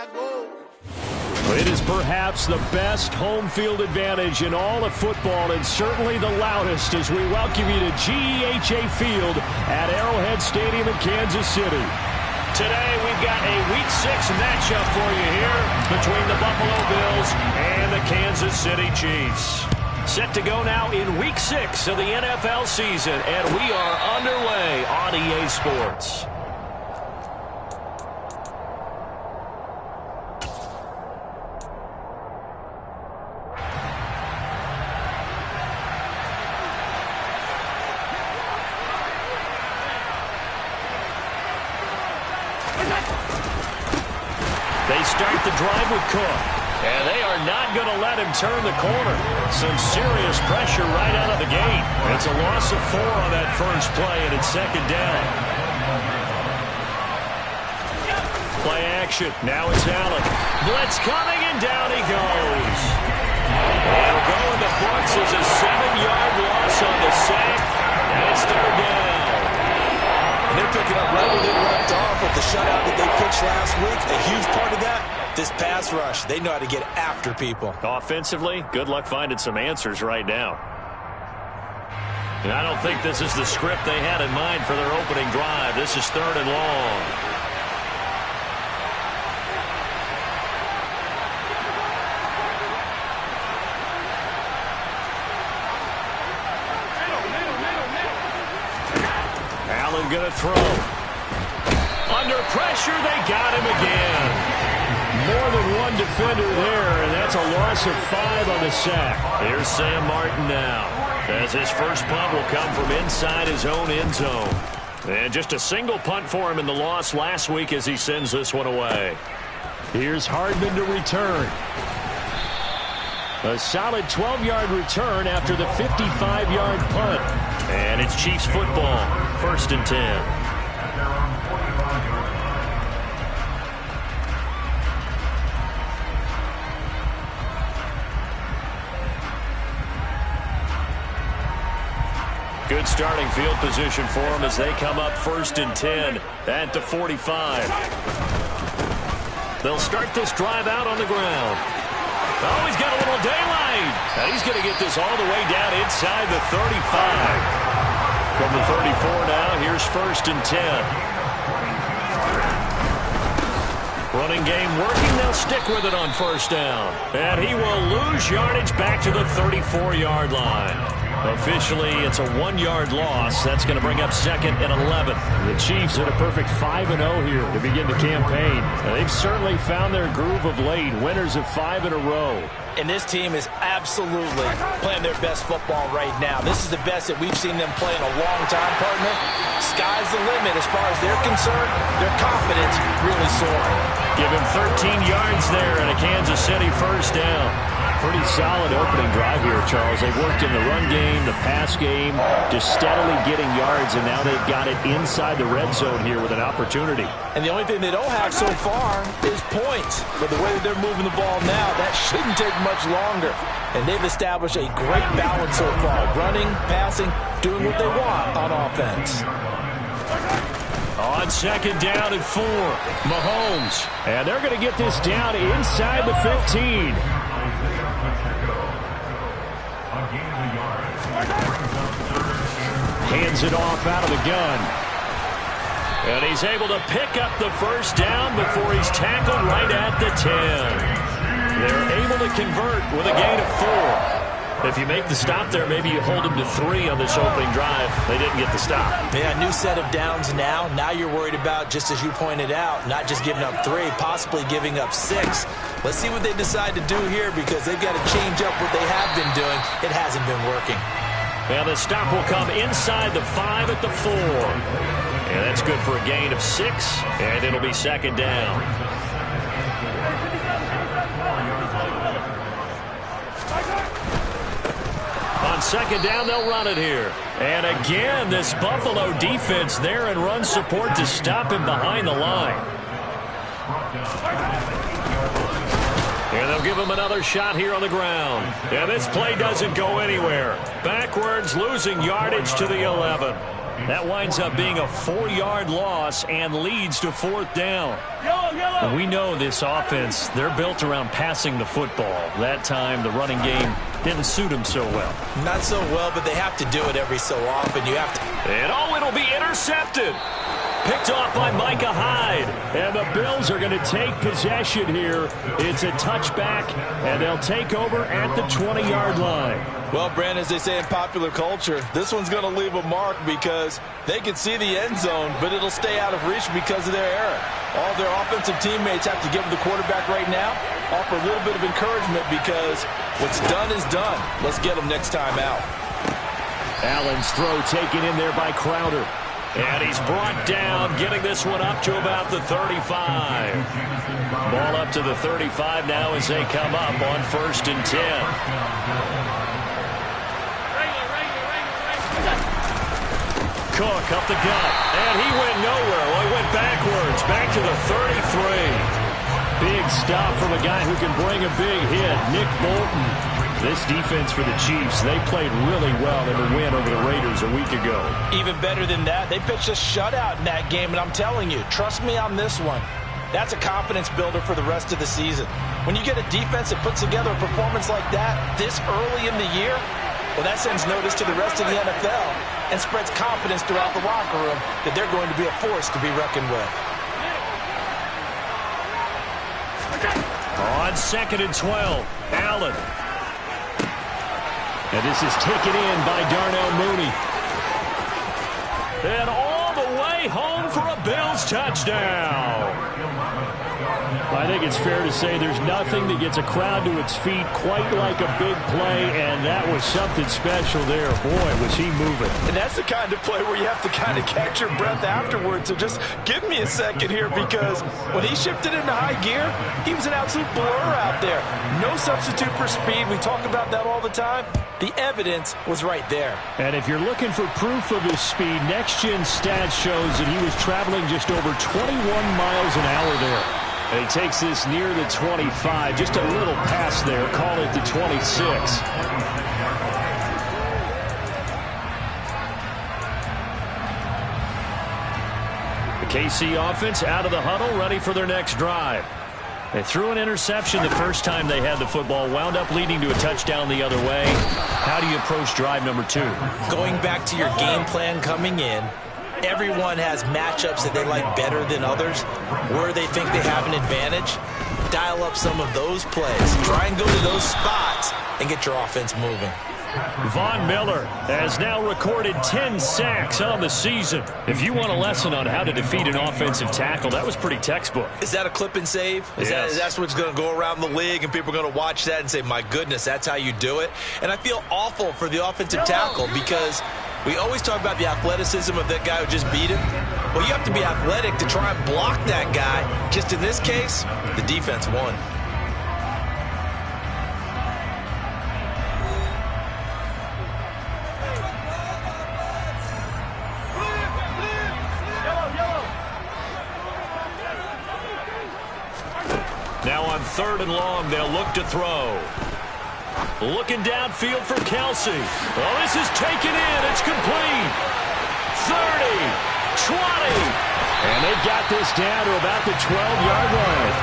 It is perhaps the best home field advantage in all of football, and certainly the loudest, as we welcome you to GEHA Field at Arrowhead Stadium in Kansas City. Today we've got a Week 6 matchup for you here between the Buffalo Bills and the Kansas City Chiefs. Set to go now in Week 6 of the NFL season, and we are underway on EA Sports. They start the drive with Cook, and they are not going to let him turn the corner. Some serious pressure right out of the gate. It's a loss of 4 on that first play, and it's second down. Play action. Now it's Allen. Blitz coming, and down he goes. It'll go in the books as a 7-yard loss on the sack, and it's third down. And they're picking up right where they left off with the shutout that they pitched last week. A huge part of that, this pass rush. They know how to get after people. Offensively, good luck finding some answers right now. And I don't think this is the script they had in mind for their opening drive. This is third and long. Allen going to throw. Under pressure, they got him again. More than one defender there, and that's a loss of 5 on the sack. Here's Sam Martin now, as his first punt will come from inside his own end zone. And just a single punt for him in the loss last week as he sends this one away. Here's Hardman to return. A solid 12-yard return after the 55-yard punt. And it's Chiefs football, 1st and 10. Good starting field position for them as they come up 1st and 10 at the 45. They'll start this drive out on the ground. Oh, he's got a little daylight. And he's going to get this all the way down inside the 35. From the 34 now, here's 1st and 10. Running game working. They'll stick with it on 1st down. And he will lose yardage back to the 34-yard line. Officially, it's a 1-yard loss. That's going to bring up 2nd and 11. The Chiefs had a perfect 5-0 here to begin the campaign. They've certainly found their groove of late, winners of 5 in a row. And this team is absolutely playing their best football right now. This is the best that we've seen them play in a long time, partner. Sky's the limit as far as they're concerned. Their confidence really soaring. Give him 13 yards there and a Kansas City 1st down. Pretty solid opening drive here, Charles. They've worked in the run game, the pass game, just steadily getting yards, and now they've got it inside the red zone here with an opportunity. And the only thing they don't have so far is points. But the way that they're moving the ball now, that shouldn't take much longer. And they've established a great balance so far. Running, passing, doing what they want on offense. On 2nd down and 4, Mahomes. And they're going to get this down inside the 15. Hands it off out of the gun. And he's able to pick up the 1st down before he's tackled right at the 10. They're able to convert with a gain of 4. If you make the stop there, maybe you hold them to 3 on this opening drive. They didn't get the stop. Yeah, new set of downs now. Now you're worried about, just as you pointed out, not just giving up 3, possibly giving up 6. Let's see what they decide to do here, because they've got to change up what they have been doing. It hasn't been working. And the stop will come inside the 5 at the 4. And that's good for a gain of 6, and it'll be 2nd down. On 2nd down, they'll run it here. And again, this Buffalo defense there in run support to stop him behind the line. And they'll give him another shot here on the ground. And this play doesn't go anywhere. Backwards, losing yardage to the 11. That winds up being a 4-yard loss and leads to 4th down. And we know this offense, they're built around passing the football. That time, the running game didn't suit them so well. Not so well, but they have to do it every so often. You have to. And it'll be intercepted. Picked off by Micah Hyde. And the Bills are going to take possession here. It's a touchback, and they'll take over at the 20-yard line. Well, Brandon, as they say in popular culture, this one's going to leave a mark because they can see the end zone, but it'll stay out of reach because of their error. All their offensive teammates have to give the quarterback right now, offer a little bit of encouragement because what's done is done. Let's get them next time out. Allen's throw taken in there by Crowder. And he's brought down, getting this one up to about the 35. Ball up to the 35 now as they come up on 1st and 10. Cook up the gut, and he went nowhere. Well, he went backwards, back to the 33. Big stop from a guy who can bring a big hit, Nick Bolton. This defense for the Chiefs, they played really well in the win over the Raiders a week ago. Even better than that, they pitched a shutout in that game, and I'm telling you, trust me on this one. That's a confidence builder for the rest of the season. When you get a defense that puts together a performance like that this early in the year, well, that sends notice to the rest of the NFL and spreads confidence throughout the locker room that they're going to be a force to be reckoned with. On 2nd and 12, Allen. And this is taken in by Darnell Mooney. And all the way home for a Bills touchdown. I think it's fair to say there's nothing that gets a crowd to its feet quite like a big play, and that was something special there. Boy, was he moving. And that's the kind of play where you have to kind of catch your breath afterwards. So just give me a second here, because when he shifted into high gear, he was an absolute blur out there. No substitute for speed. We talk about that all the time. The evidence was right there. And if you're looking for proof of his speed, Next Gen Stats shows that he was traveling just over 21 miles an hour there. And he takes this near the 25. Just a little pass there. Call it the 26. The KC offense out of the huddle, ready for their next drive. They threw an interception the first time they had the football, wound up leading to a touchdown the other way. How do you approach drive number 2? Going back to your game plan coming in, everyone has matchups that they like better than others, where they think they have an advantage. Dial up some of those plays. Try and go to those spots and get your offense moving. Von Miller has now recorded 10 sacks on the season. If you want a lesson on how to defeat an offensive tackle, that was pretty textbook. Is that a clip and save? Yes. That's what's going to go around the league, and people are going to watch that and say, my goodness, that's how you do it? And I feel awful for the offensive tackle, because we always talk about the athleticism of that guy who just beat him. Well, you have to be athletic to try and block that guy. Just in this case, the defense won. Now on 3rd and long, they'll look to throw. Looking downfield for Kelsey. Oh, this is taken in. It's complete. 30, 20. And they've got this down to about the 12-yard line.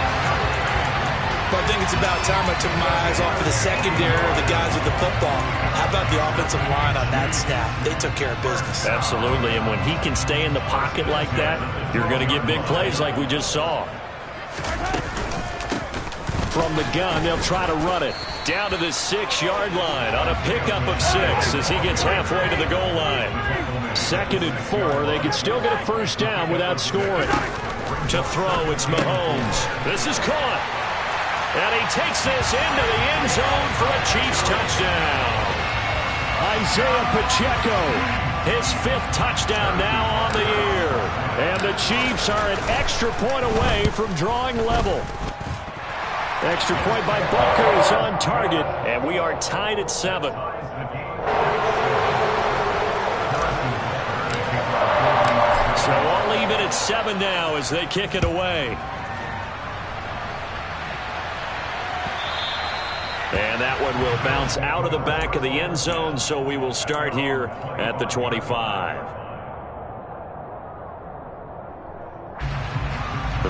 Well, I think it's about time I took my eyes off of the secondary or the guys with the football. How about the offensive line on that snap? They took care of business. Absolutely, and when he can stay in the pocket like that, you're going to get big plays like we just saw. From the gun, they'll try to run it. Down to the 6-yard line on a pickup of 6 as he gets halfway to the goal line. 2nd and 4. They can still get a first down without scoring. To throw, it's Mahomes. This is caught. And he takes this into the end zone for a Chiefs touchdown. Isaiah Pacheco, his 5th touchdown now on the year. And the Chiefs are an extra point away from drawing level. Extra point by Butker is on target, and we are tied at 7. So all even at 7 now as they kick it away. And that one will bounce out of the back of the end zone, so we will start here at the 25.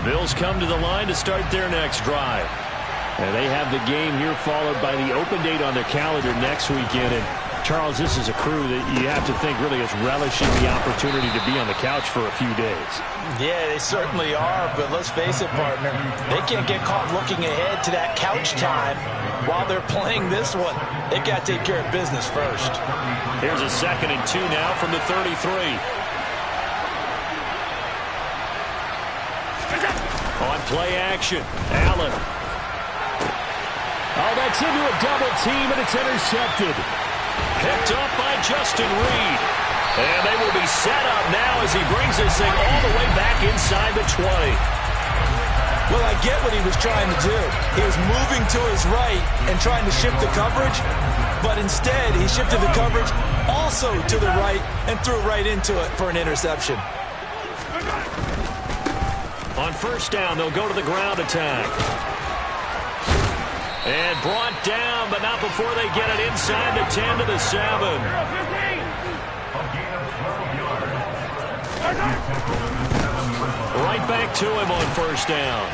Bills come to the line to start their next drive. And they have the game here followed by the open date on their calendar next weekend. And Charles, this is a crew that you have to think really is relishing the opportunity to be on the couch for a few days. Yeah, they certainly are, but let's face it, partner. They can't get caught looking ahead to that couch time while they're playing this one. They got to take care of business first. Here's a 2nd and 2 now from the 33. On play action, Allen. Oh, that's into a double team, and it's intercepted. Picked up by Justin Reed. And they will be set up now as he brings this thing all the way back inside the 20. Well, I get what he was trying to do. He was moving to his right and trying to shift the coverage, but instead he shifted the coverage also to the right and threw right into it for an interception. On 1st down, they'll go to the ground attack. And brought down, but not before they get it inside the 10 to the 7. Right back to him on 1st down.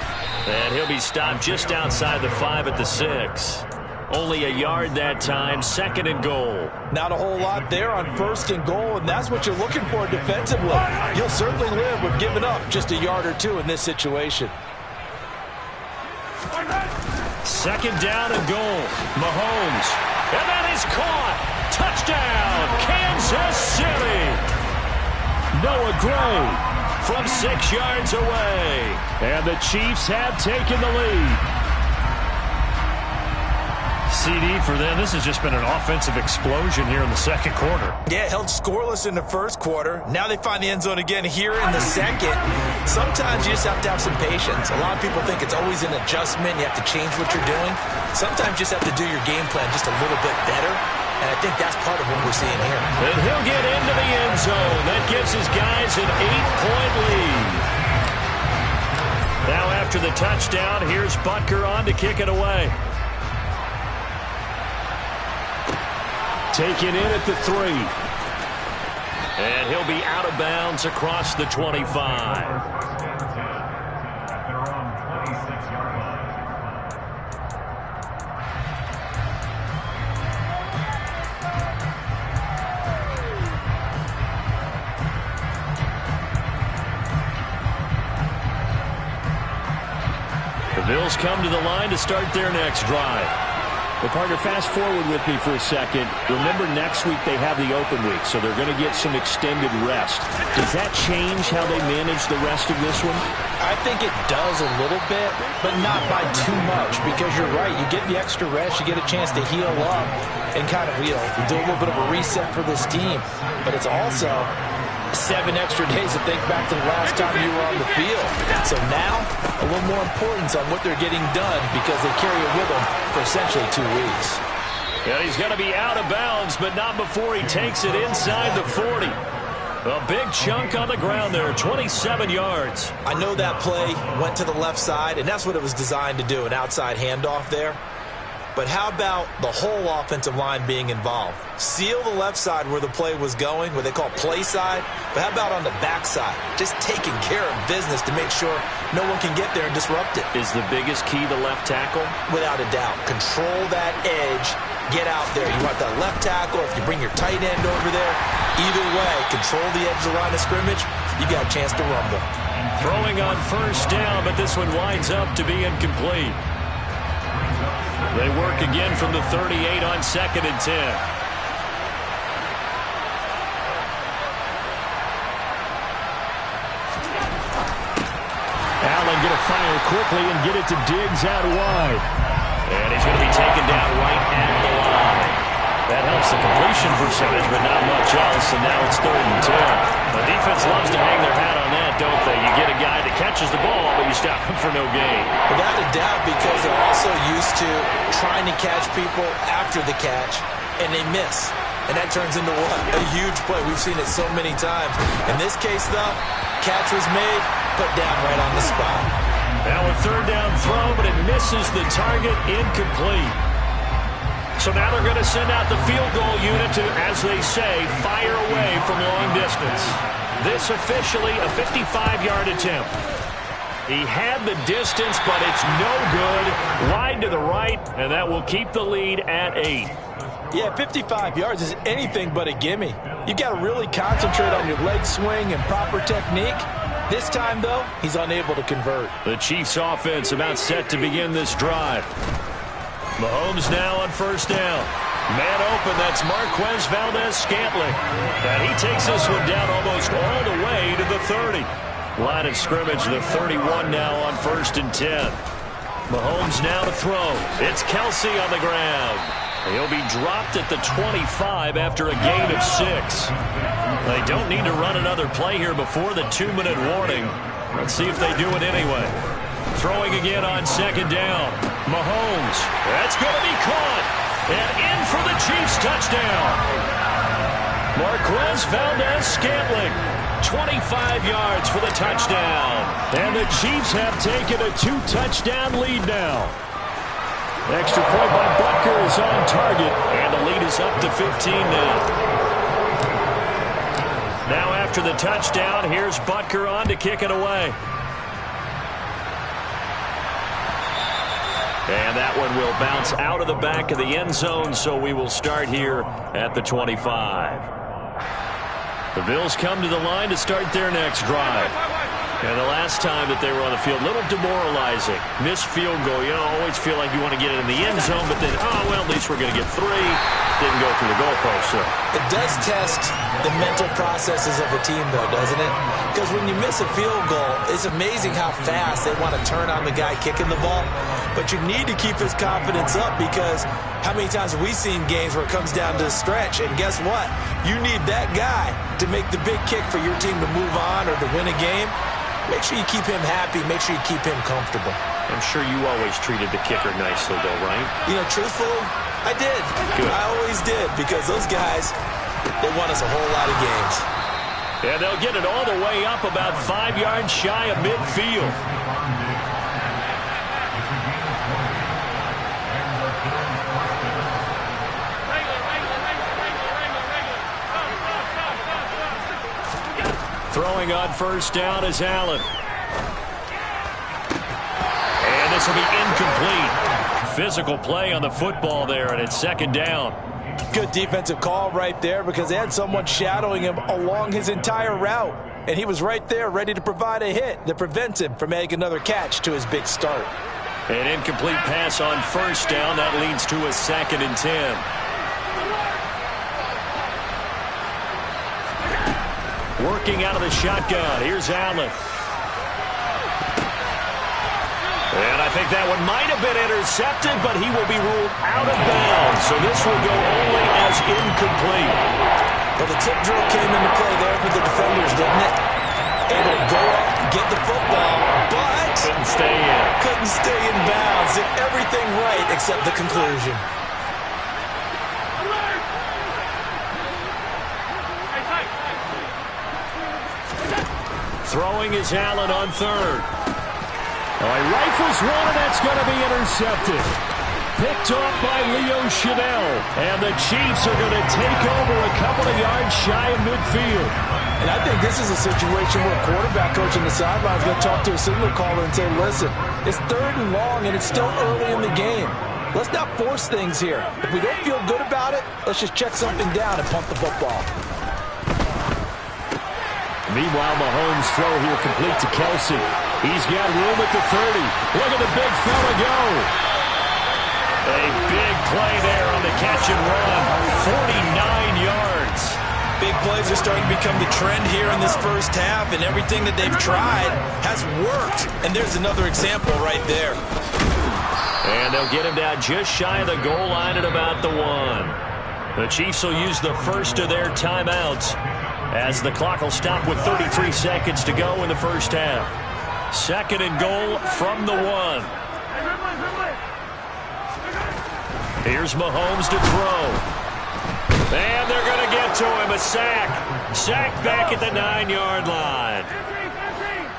And he'll be stopped just outside the 5 at the 6. Only a yard that time, 2nd and goal. Not a whole lot there on 1st and goal, and that's what you're looking for defensively. You'll certainly live with giving up just a yard or 2 in this situation. 2nd down and goal. Mahomes. And that is caught. Touchdown, Kansas City. Noah Gray from 6 yards away. And the Chiefs have taken the lead. CD for them. This has just been an offensive explosion here in the 2nd quarter. Yeah, held scoreless in the 1st quarter. Now they find the end zone again here in the 2nd. Sometimes you just have to have some patience. A lot of people think it's always an adjustment. You have to change what you're doing. Sometimes you just have to do your game plan just a little bit better. And I think that's part of what we're seeing here. And he'll get into the end zone. That gives his guys an 8-point lead. Now after the touchdown, here's Butker on to kick it away. Taken in at the 3. And he'll be out of bounds across the 25. The Bills come to the line to start their next drive. Well, partner, fast forward with me for a second. Remember, next week they have the open week, so they're going to get some extended rest. Does that change how they manage the rest of this one? I think it does a little bit, but not by too much, because you're right. You get the extra rest, you get a chance to heal up and kind of, do a little bit of a reset for this team. But it's also 7 extra days to think back to the last time you were on the field. So now, a little more importance on what they're getting done because they carry it with them for essentially 2 weeks. Yeah, he's going to be out of bounds, but not before he takes it inside the 40. A big chunk on the ground there, 27 yards. I know that play went to the left side, and that's what it was designed to do, an outside handoff there. But how about the whole offensive line being involved? Seal the left side where the play was going, what they call play side. But how about on the back side? Just taking care of business to make sure no one can get there and disrupt it. Is the biggest key the left tackle? Without a doubt. Control that edge. Get out there. You want that left tackle. If you bring your tight end over there, either way, control the edge of the line of scrimmage, you got a chance to rumble. Throwing on 1st down, but this one winds up to be incomplete. They work again from the 38 on 2nd and 10. Allen going to fire quickly and get it to Diggs out wide. And he's going to be taken down right at the line. That helps the completion percentage, but not much else, and now it's 3rd and 10. The defense loves to hang their hat on that, don't they? You get a guy that catches the ball, but you stop him for no gain. Without a doubt, because they're also used to trying to catch people after the catch, and they miss. And that turns into what? A huge play. We've seen it so many times. In this case, though, catch was made, put down right on the spot. Now a 3rd down throw, but it misses the target, incomplete. So now they're going to send out the field goal unit to, as they say, fire away from long distance. This officially a 55-yard attempt. He had the distance, but it's no good. Wide to the right, and that will keep the lead at 8. Yeah, 55 yards is anything but a gimme. You've got to really concentrate on your leg swing and proper technique. This time, though, he's unable to convert. The Chiefs offense about set to begin this drive. Mahomes now on first down. Man open, that's Marquez Valdez-Scantling. And he takes this one down almost all the way to the 30. Line of scrimmage, the 31 now on 1st and 10. Mahomes now to throw. It's Kelsey on the ground. He'll be dropped at the 25 after a gain of 6. They don't need to run another play here before the 2-minute warning. Let's see if they do it anyway. Throwing again on 2nd down. Mahomes. That's going to be caught. And in for the Chiefs touchdown. Marquez Valdez-Scantling. 25 yards for the touchdown. And the Chiefs have taken a 2-touchdown lead now. Extra point by Butker is on target, and the lead is up to 15 now. Now after the touchdown, here's Butker on to kick it away. And that one will bounce out of the back of the end zone, so we will start here at the 25. The Bills come to the line to start their next drive. And the last time that they were on the field, a little demoralizing. Missed field goal. You know, always feel like you want to get it in the end zone, but then, oh, well, at least we're going to get 3. Didn't go through the goalpost, so. It does test the mental processes of a team, though, doesn't it? Because when you miss a field goal, it's amazing how fast they want to turn on the guy kicking the ball. But you need to keep his confidence up, because how many times have we seen games where it comes down to the stretch, and guess what? You need that guy to make the big kick for your team to move on or to win a game. Make sure you keep him happy. Make sure you keep him comfortable. I'm sure you always treated the kicker nicely, though, right? You know, truthfully, I did. Good. I always did, because those guys, they won us a whole lot of games. And they'll get it all the way up about 5 yards shy of midfield. Throwing on first down is Allen. And this will be incomplete. Physical play on the football there, and it's 2nd down. Good defensive call right there, because they had someone shadowing him along his entire route. And he was right there ready to provide a hit that prevents him from making another catch to his big start. An incomplete pass on first down. That leads to a 2nd and 10. Working out of the shotgun. Here's Allen. And I think that one might have been intercepted, but he will be ruled out of bounds. So this will go only as incomplete. Well, the tip drill came into play there for the defenders, didn't it? Able to go up, get the football, but couldn't stay in. Couldn't stay in bounds. Did everything right except the conclusion. Throwing is Allen on 3rd. Oh, he rifles one, and that's going to be intercepted. Picked off by Leo Chanel. And the Chiefs are going to take over a couple of yards shy of midfield. And I think this is a situation where a quarterback coach on the sideline is going to talk to a signal caller and say, listen, it's 3rd and long, and it's still early in the game. Let's not force things here. If we don't feel good about it, let's just check something down and pump the football. Meanwhile, Mahomes' throw here complete to Kelsey. He's got room at the 30. Look at the big fella go. A big play there on the catch and run. 49 yards. Big plays are starting to become the trend here in this first half, and everything that they've tried has worked. And there's another example right there. And they'll get him down just shy of the goal line at about the 1. The Chiefs will use the first of their timeouts, as the clock will stop with 33 seconds to go in the first half. 2nd and goal from the 1. Here's Mahomes to throw. And they're going to get to him. A sack. Sack back at the 9-yard line.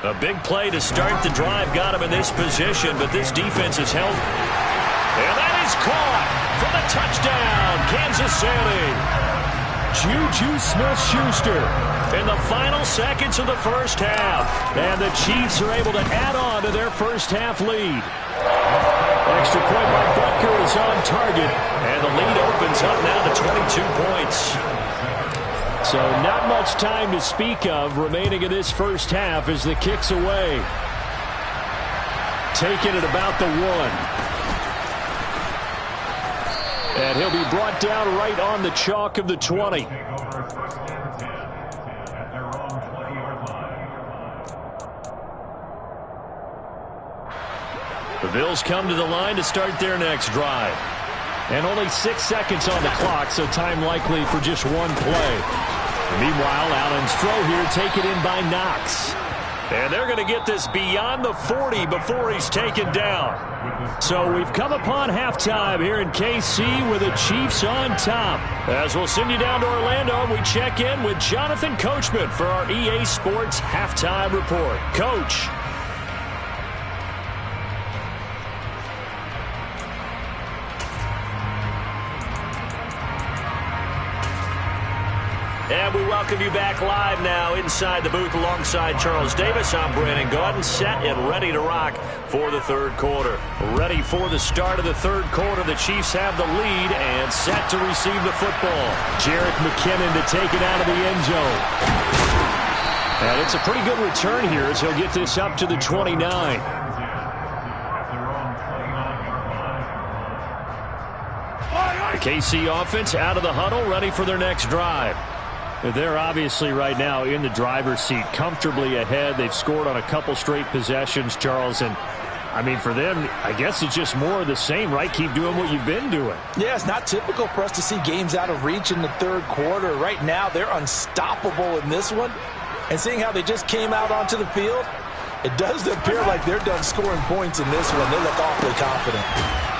A big play to start the drive got him in this position, but this defense is healthy. And that is caught for the touchdown, Kansas City. Juju Smith-Schuster in the final seconds of the first half. And the Chiefs are able to add on to their first half lead. Extra point by Butker is on target, and the lead opens up now to 22 points. So not much time to speak of remaining in this first half as the kick's away. Taking it about the 1. And he'll be brought down right on the chalk of the 20. The Bills come to the line to start their next drive. And only 6 seconds on the clock, so time likely for just one play. Meanwhile, Allen's throw here taken in by Knox. And they're going to get this beyond the 40 before he's taken down. So we've come upon halftime here in KC with the Chiefs on top. As we'll send you down to Orlando, we check in with Jonathan Coachman for our EA Sports Halftime Report. Coach. And we welcome you back live now inside the booth alongside Charles Davis. I'm Brandon Gaudin, set and ready to rock for the third quarter. Ready for the start of the third quarter. The Chiefs have the lead and set to receive the football. Jerick McKinnon to take it out of the end zone. And it's a pretty good return here as he'll get this up to the 29. The KC offense out of the huddle, ready for their next drive. They're obviously right now in the driver's seat, comfortably ahead. They've scored on a couple straight possessions, Charles. And, I mean, for them, I guess it's just more of the same, right? Keep doing what you've been doing. Yeah, it's not typical for us to see games out of reach in the third quarter. Right now, they're unstoppable in this one. And seeing how they just came out onto the field, it does appear like they're done scoring points in this one. They look awfully confident.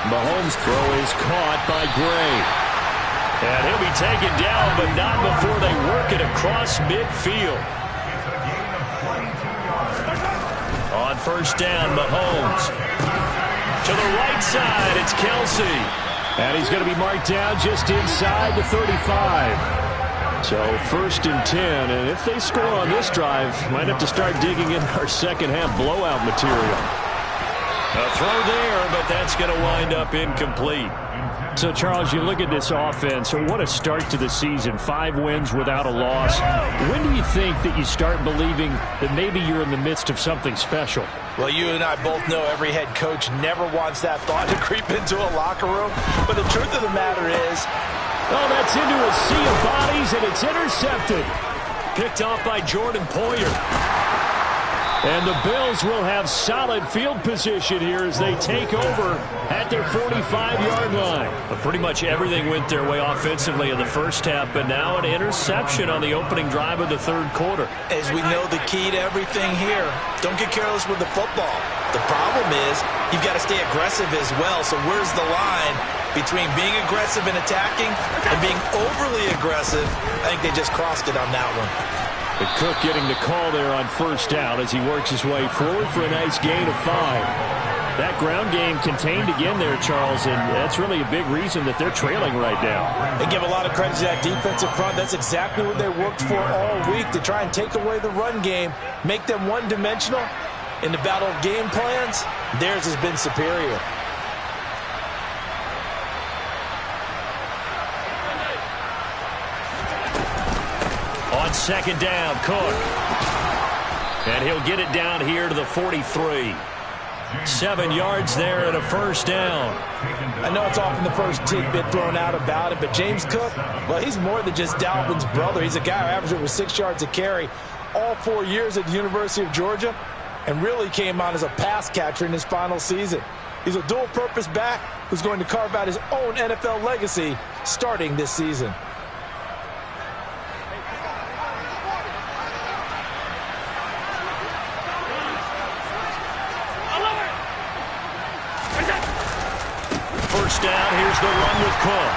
Mahomes' throw is caught by Gray. And he'll be taken down, but not before they work it across midfield. On first down, Mahomes. To the right side, it's Kelsey. And he's going to be marked down just inside the 35. So first and 10, and if they score on this drive, might have to start digging in our second half blowout material. A throw there, but that's going to wind up incomplete. So, Charles, you look at this offense, what a start to the season. 5 wins without a loss. When do you think that you start believing that maybe you're in the midst of something special? Well, you and I both know every head coach never wants that thought to creep into a locker room. But the truth of the matter is, oh, that's into a sea of bodies, and it's intercepted. Picked off by Jordan Poyer. And the Bills will have solid field position here as they take over at their 45-yard line. But pretty much everything went their way offensively in the first half, but now an interception on the opening drive of the third quarter. As we know, the key to everything here, don't get careless with the football. The problem is you've got to stay aggressive as well. So where's the line between being aggressive and attacking and being overly aggressive? I think they just crossed it on that one. The Cook getting the call there on first down as he works his way forward for a nice gain of 5. That ground game contained again there, Charles, and that's really a big reason that they're trailing right now. They give a lot of credit to that defensive front. That's exactly what they worked for all week, to try and take away the run game, make them one-dimensional. In the battle of game plans, theirs has been superior. On second down, Cook. And he'll get it down here to the 43. 7 yards there and a first down. I know it's often the first tidbit thrown out about it, but James Cook, well, he's more than just Dalvin's brother. He's a guy who averaged over 6 yards a carry all 4 years at the University of Georgia and really came on as a pass catcher in his final season. He's a dual-purpose back who's going to carve out his own NFL legacy starting this season. First down, here's the run with Cook.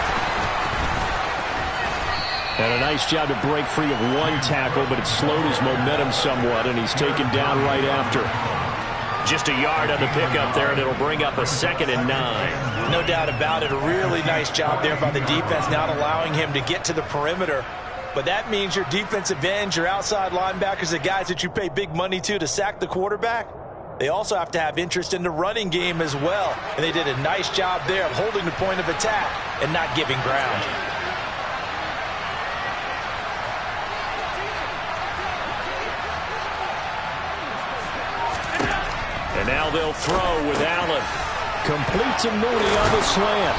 And a nice job to break free of one tackle, but it slowed his momentum somewhat, and he's taken down right after. Just a yard on the pickup there, and it'll bring up a 2nd and 9. No doubt about it. A really nice job there by the defense, not allowing him to get to the perimeter but that means your defensive ends, your outside linebackers, the guys that you pay big money to sack the quarterback, they also have to have interest in the running game as well. And they did a nice job there of holding the point of attack and not giving ground. And now they'll throw with Allen. Complete to Mooney on the slant.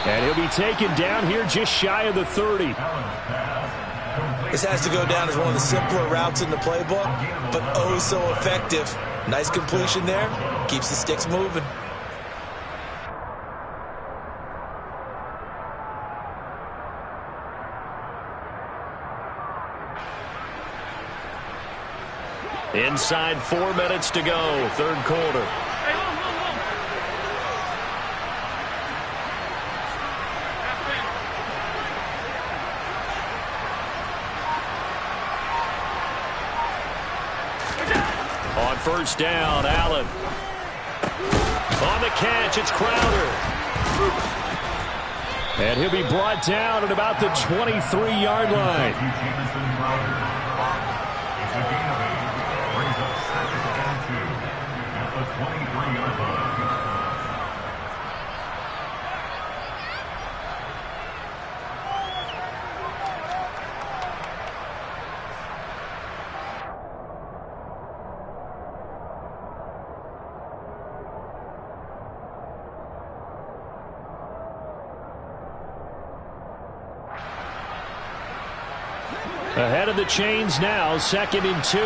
And he'll be taken down here just shy of the 30. This has to go down as one of the simpler routes in the playbook, but oh so effective. Nice completion there. Keeps the sticks moving. Inside 4 minutes to go, third quarter. On first down, Allen. On the catch, it's Crowder. And he'll be brought down at about the 23-yard line. Ahead of the chains now, 2nd and 2.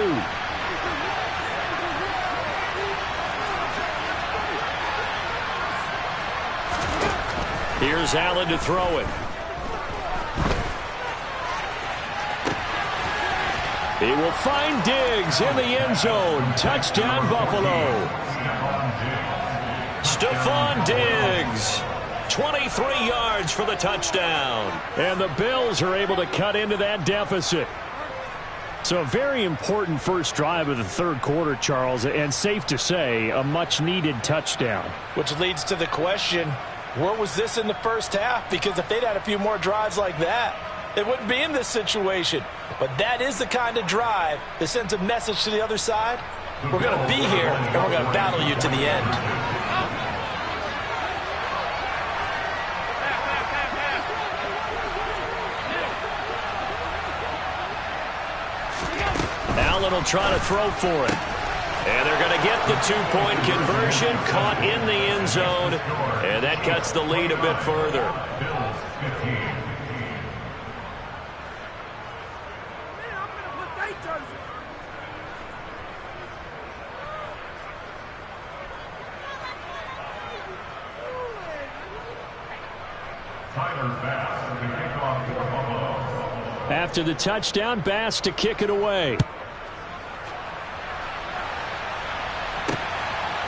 Here's Allen to throw it. He will find Diggs in the end zone. Touchdown, Buffalo. Stephon Diggs. 23 yards for the touchdown. And the Bills are able to cut into that deficit. So a very important first drive of the third quarter, Charles, and safe to say, a much-needed touchdown. Which leads to the question, where was this in the first half? Because if they'd had a few more drives like that, they wouldn't be in this situation. But that is the kind of drive that sends a message to the other side. We're going to be here, and we're going to battle you to the end. Allen will try to throw for it. And they're going to get the two-point conversion, caught in the end zone, and that cuts the lead a bit further. After the touchdown, Bass to kick it away.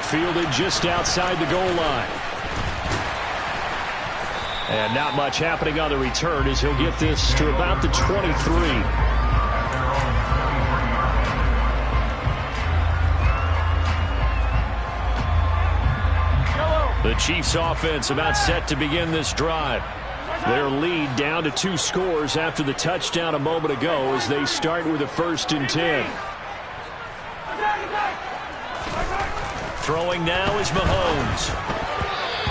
Fielded just outside the goal line. And not much happening on the return as he'll get this to about the 23. The Chiefs offense about set to begin this drive. Their lead down to 2 scores after the touchdown a moment ago as they start with a 1st and 10. Throwing now is Mahomes.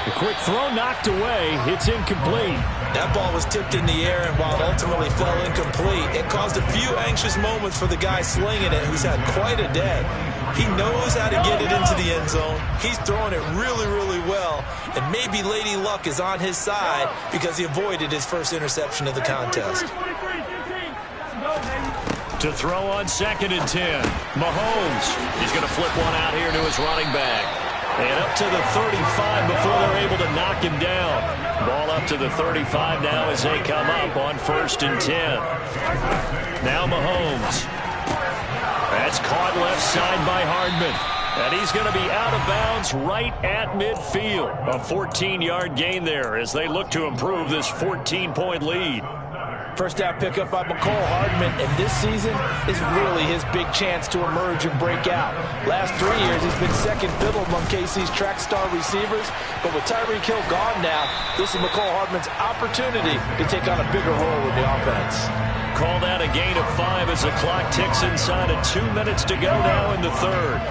The quick throw knocked away. It's incomplete. That ball was tipped in the air, and while it ultimately fell incomplete, it caused a few anxious moments for the guy slinging it, who's had quite a day. He knows how to get it into the end zone. He's throwing it really, really well, and maybe Lady Luck is on his side because he avoided his first interception of the contest. To throw on 2nd and 10. Mahomes. He's going to flip one out here to his running back. And up to the 35 before they're able to knock him down. Ball up to the 35 now as they come up on 1st and 10. Now Mahomes. That's caught left side by Hardman. And he's going to be out of bounds right at midfield. A 14-yard gain there as they look to improve this 14-point lead. First down pickup by McCole Hardman, and this season is really his big chance to emerge and break out. Last 3 years, he's been second fiddle among KC's track star receivers, but with Tyreek Hill gone now, this is McCole Hardman's opportunity to take on a bigger role in the offense. Called out a gain of 5 as the clock ticks inside of 2 minutes to go now in the third.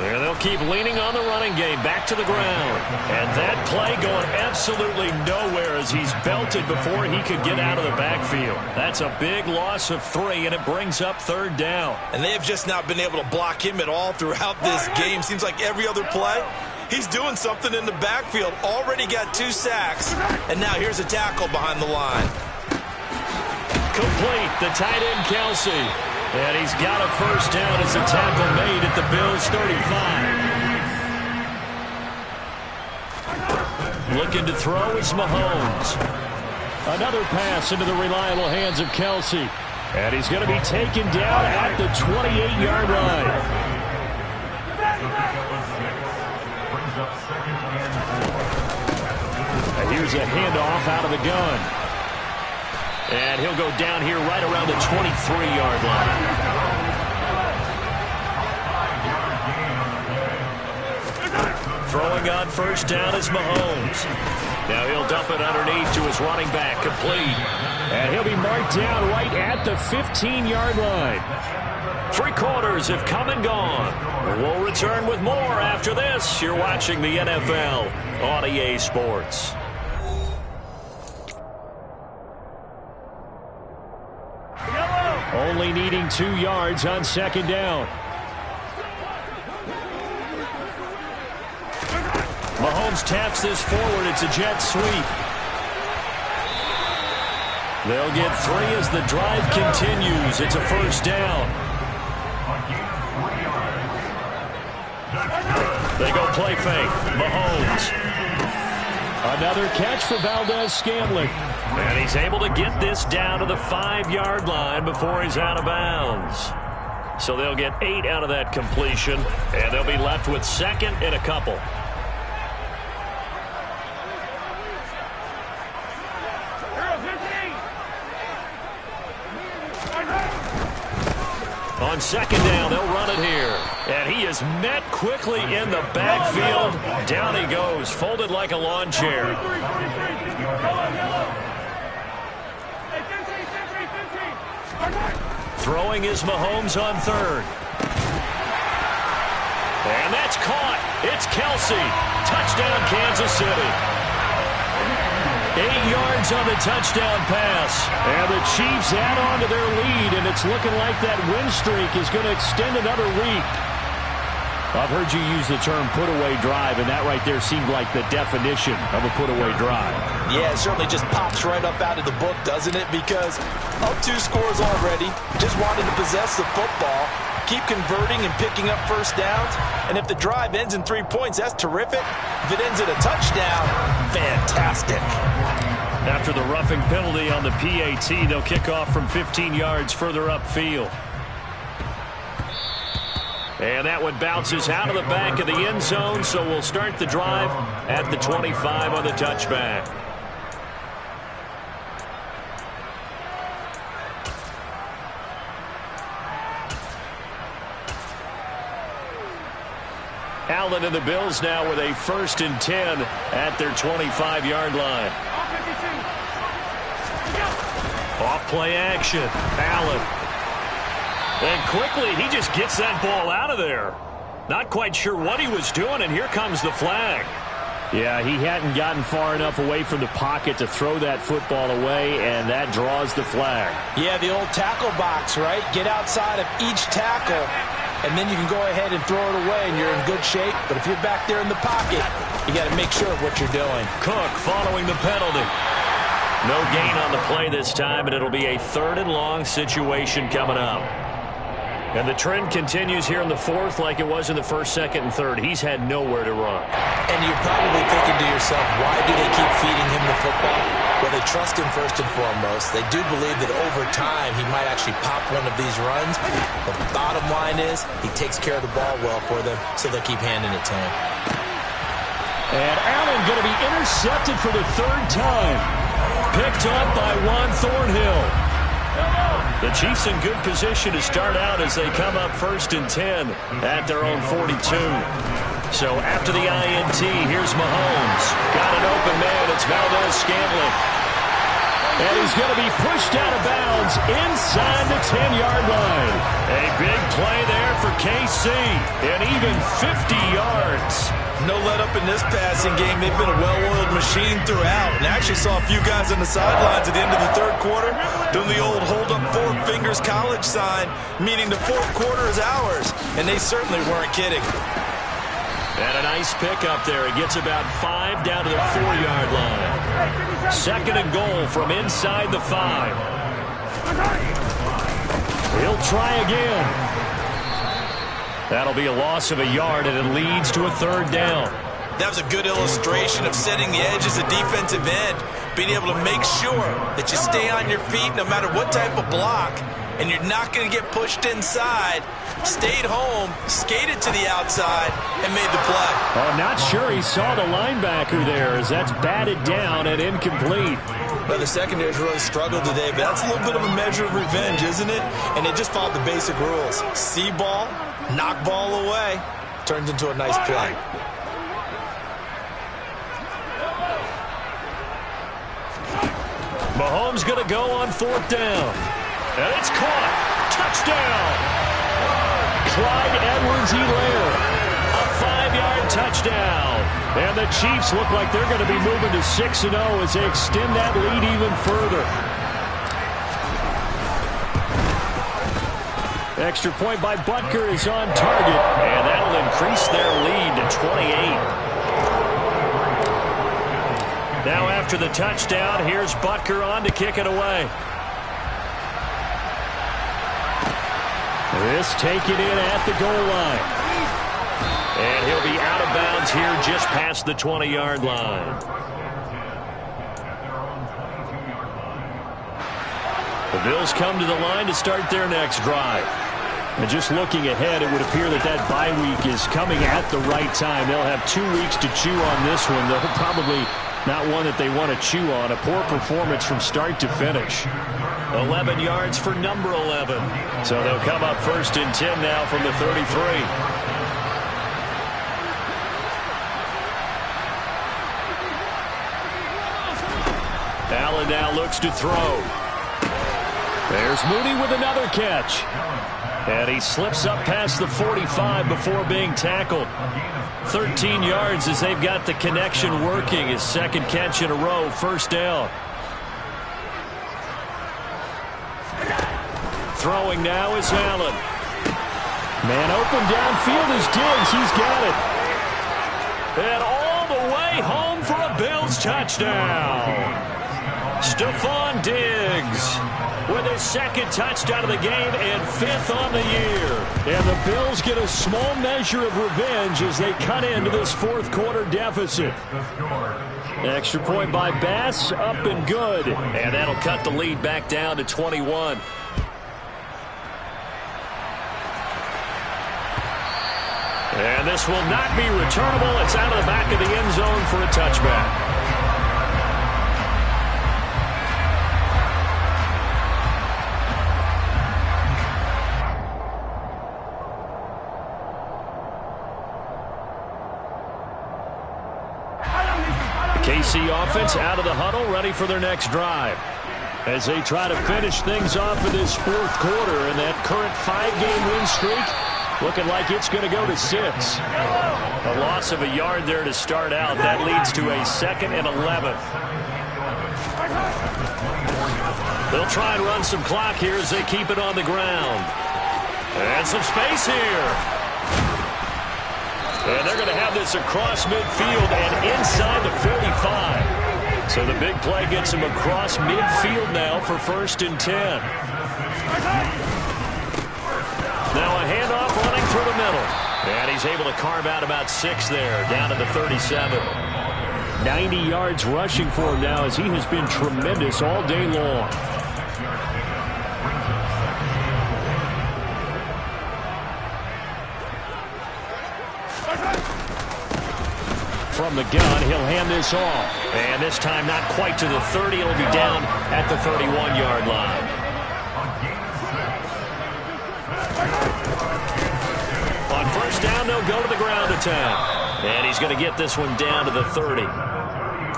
There they'll keep leaning on the running game, back to the ground. And that play going absolutely nowhere as he's belted before he could get out of the backfield. That's a big loss of 3, and it brings up third down. And they have just not been able to block him at all throughout this game. Seems like every other play, he's doing something in the backfield. Already got 2 sacks, and now here's a tackle behind the line. Complete, the tight end Kelsey. And he's got a first down as a tackle made at the Bills' 35. Looking to throw is Mahomes. Another pass into the reliable hands of Kelsey. And he's going to be taken down at the 28-yard line. And here's a handoff out of the gun. And he'll go down here right around the 23-yard line. Throwing on first down is Mahomes. Now he'll dump it underneath to his running back, complete. And he'll be marked down right at the 15-yard line. 3 quarters have come and gone. We'll return with more after this. You're watching the NFL on EA Sports. Only needing 2 yards on second down. Mahomes taps this forward. It's a jet sweep. They'll get 3 as the drive continues. It's a first down. They go play fake. Mahomes. Another catch for Valdez-Scantling. And he's able to get this down to the 5-yard line before he's out of bounds. So they'll get 8 out of that completion, and they'll be left with second and a couple. On second down, they'll run it here. And he is met quickly in the backfield. Down he goes, folded like a lawn chair. Throwing is Mahomes on third. And that's caught. It's Kelsey. Touchdown, Kansas City. 8 yards on the touchdown pass. And the Chiefs add on to their lead, and it's looking like that win streak is going to extend another week. I've heard you use the term put-away drive, and that right there seemed like the definition of a put-away drive. Yeah, it certainly just pops right up out of the book, doesn't it? Because up 2 scores already, just wanted to possess the football, keep converting and picking up first downs. And if the drive ends in 3 points, that's terrific. If it ends in a touchdown, fantastic. After the roughing penalty on the PAT, they'll kick off from 15 yards further upfield. And that one bounces out of the back of the end zone, so we'll start the drive at the 25 on the touchback. Allen and the Bills now with a 1st and 10 at their 25-yard line. Off play action. Allen. And quickly, he just gets that ball out of there. Not quite sure what he was doing, and here comes the flag. Yeah, he hadn't gotten far enough away from the pocket to throw that football away, and that draws the flag. Yeah, the old tackle box, right? Get outside of each tackle, and then you can go ahead and throw it away, and you're in good shape. But if you're back there in the pocket, you got to make sure of what you're doing. Cook following the penalty. No gain on the play this time, and it'll be a 3rd and long situation coming up. And the trend continues here in the 4th like it was in the 1st, 2nd, and 3rd. He's had nowhere to run. And you're probably thinking to yourself, why do they keep feeding him the football? Well, they trust him first and foremost. They do believe that over time he might actually pop one of these runs. But the bottom line is he takes care of the ball well for them, so they'll keep handing it to him. And Allen going to be intercepted for the third time. Picked up by Juan Thornhill. The Chiefs in good position to start out as they come up 1st and 10 at their own 42. So after the INT, here's Mahomes. Got an open man. It's Valdez-Scantling. And he's going to be pushed out of bounds inside the 10-yard line. A big play there for KC. And even 50 yards. No let up in this passing game. They've been a well-oiled machine throughout. And I actually saw a few guys on the sidelines at the end of the third quarter doing the old hold up 4 fingers college sign, meaning the fourth quarter is ours. And they certainly weren't kidding. And a nice pick up there. He gets about 5 down to the 4-yard line. 2nd and goal from inside the 5. He'll try again. That'll be a loss of a yard, and it leads to a 3rd down. That was a good illustration of setting the edge as a defensive end, being able to make sure that you stay on your feet no matter what type of block, and you're not going to get pushed inside. Stayed home, skated to the outside, and made the play. Oh, not sure he saw the linebacker there as that's batted down and incomplete. Well, the secondary's really struggled today, but that's a little bit of a measure of revenge, isn't it? And they just followed the basic rules. See ball, knock ball away, turns into a nice play. Mahomes going to go on 4th down. And it's caught. Touchdown. Clyde Edwards-Helaire. A 5-yard touchdown. And the Chiefs look like they're going to be moving to 6-0 as they extend that lead even further. Extra point by Butker is on target. And that'll increase their lead to 28. Now after the touchdown, here's Butker on to kick it away. This taken in at the goal line. And he'll be out of bounds here just past the 20-yard line. The Bills come to the line to start their next drive. And just looking ahead, it would appear that that bye week is coming at the right time. They'll have 2 weeks to chew on this one, though probably not one that they want to chew on. A poor performance from start to finish. 11 yards for number 11. So they'll come up 1st and 10 now from the 33. Allen now looks to throw. There's Mooney with another catch. And he slips up past the 45 before being tackled. 13 yards as they've got the connection working. His 2nd catch in a row, 1st down. Throwing now is Allen. Man open downfield is Diggs. He's got it. And all the way home for a Bills touchdown. Stephon Diggs with his 2nd touchdown of the game and 5th on the year. And the Bills get a small measure of revenge as they cut into this 4th quarter deficit. Extra point by Bass, up and good. And that'll cut the lead back down to 21. And this will not be returnable. It's out of the back of the end zone for a touchback. KC offense out of the huddle, ready for their next drive. As they try to finish things off in this 4th quarter, and that current 5-game win streak looking like it's going to go to 6. A loss of a yard there to start out. That leads to a 2nd and 11. They'll try and run some clock here as they keep it on the ground. And some space here. And they're going to have this across midfield and inside the 45. So the big play gets them across midfield now for 1st and 10. Now a handoff running through the middle. And he's able to carve out about 6 there, down to the 37. 90 yards rushing for him now as he has been tremendous all day long. From the gun, he'll hand this off. And this time not quite to the 30. It'll be down at the 31-yard line. On first down, they'll go to the ground attack. And he's going to get this one down to the 30.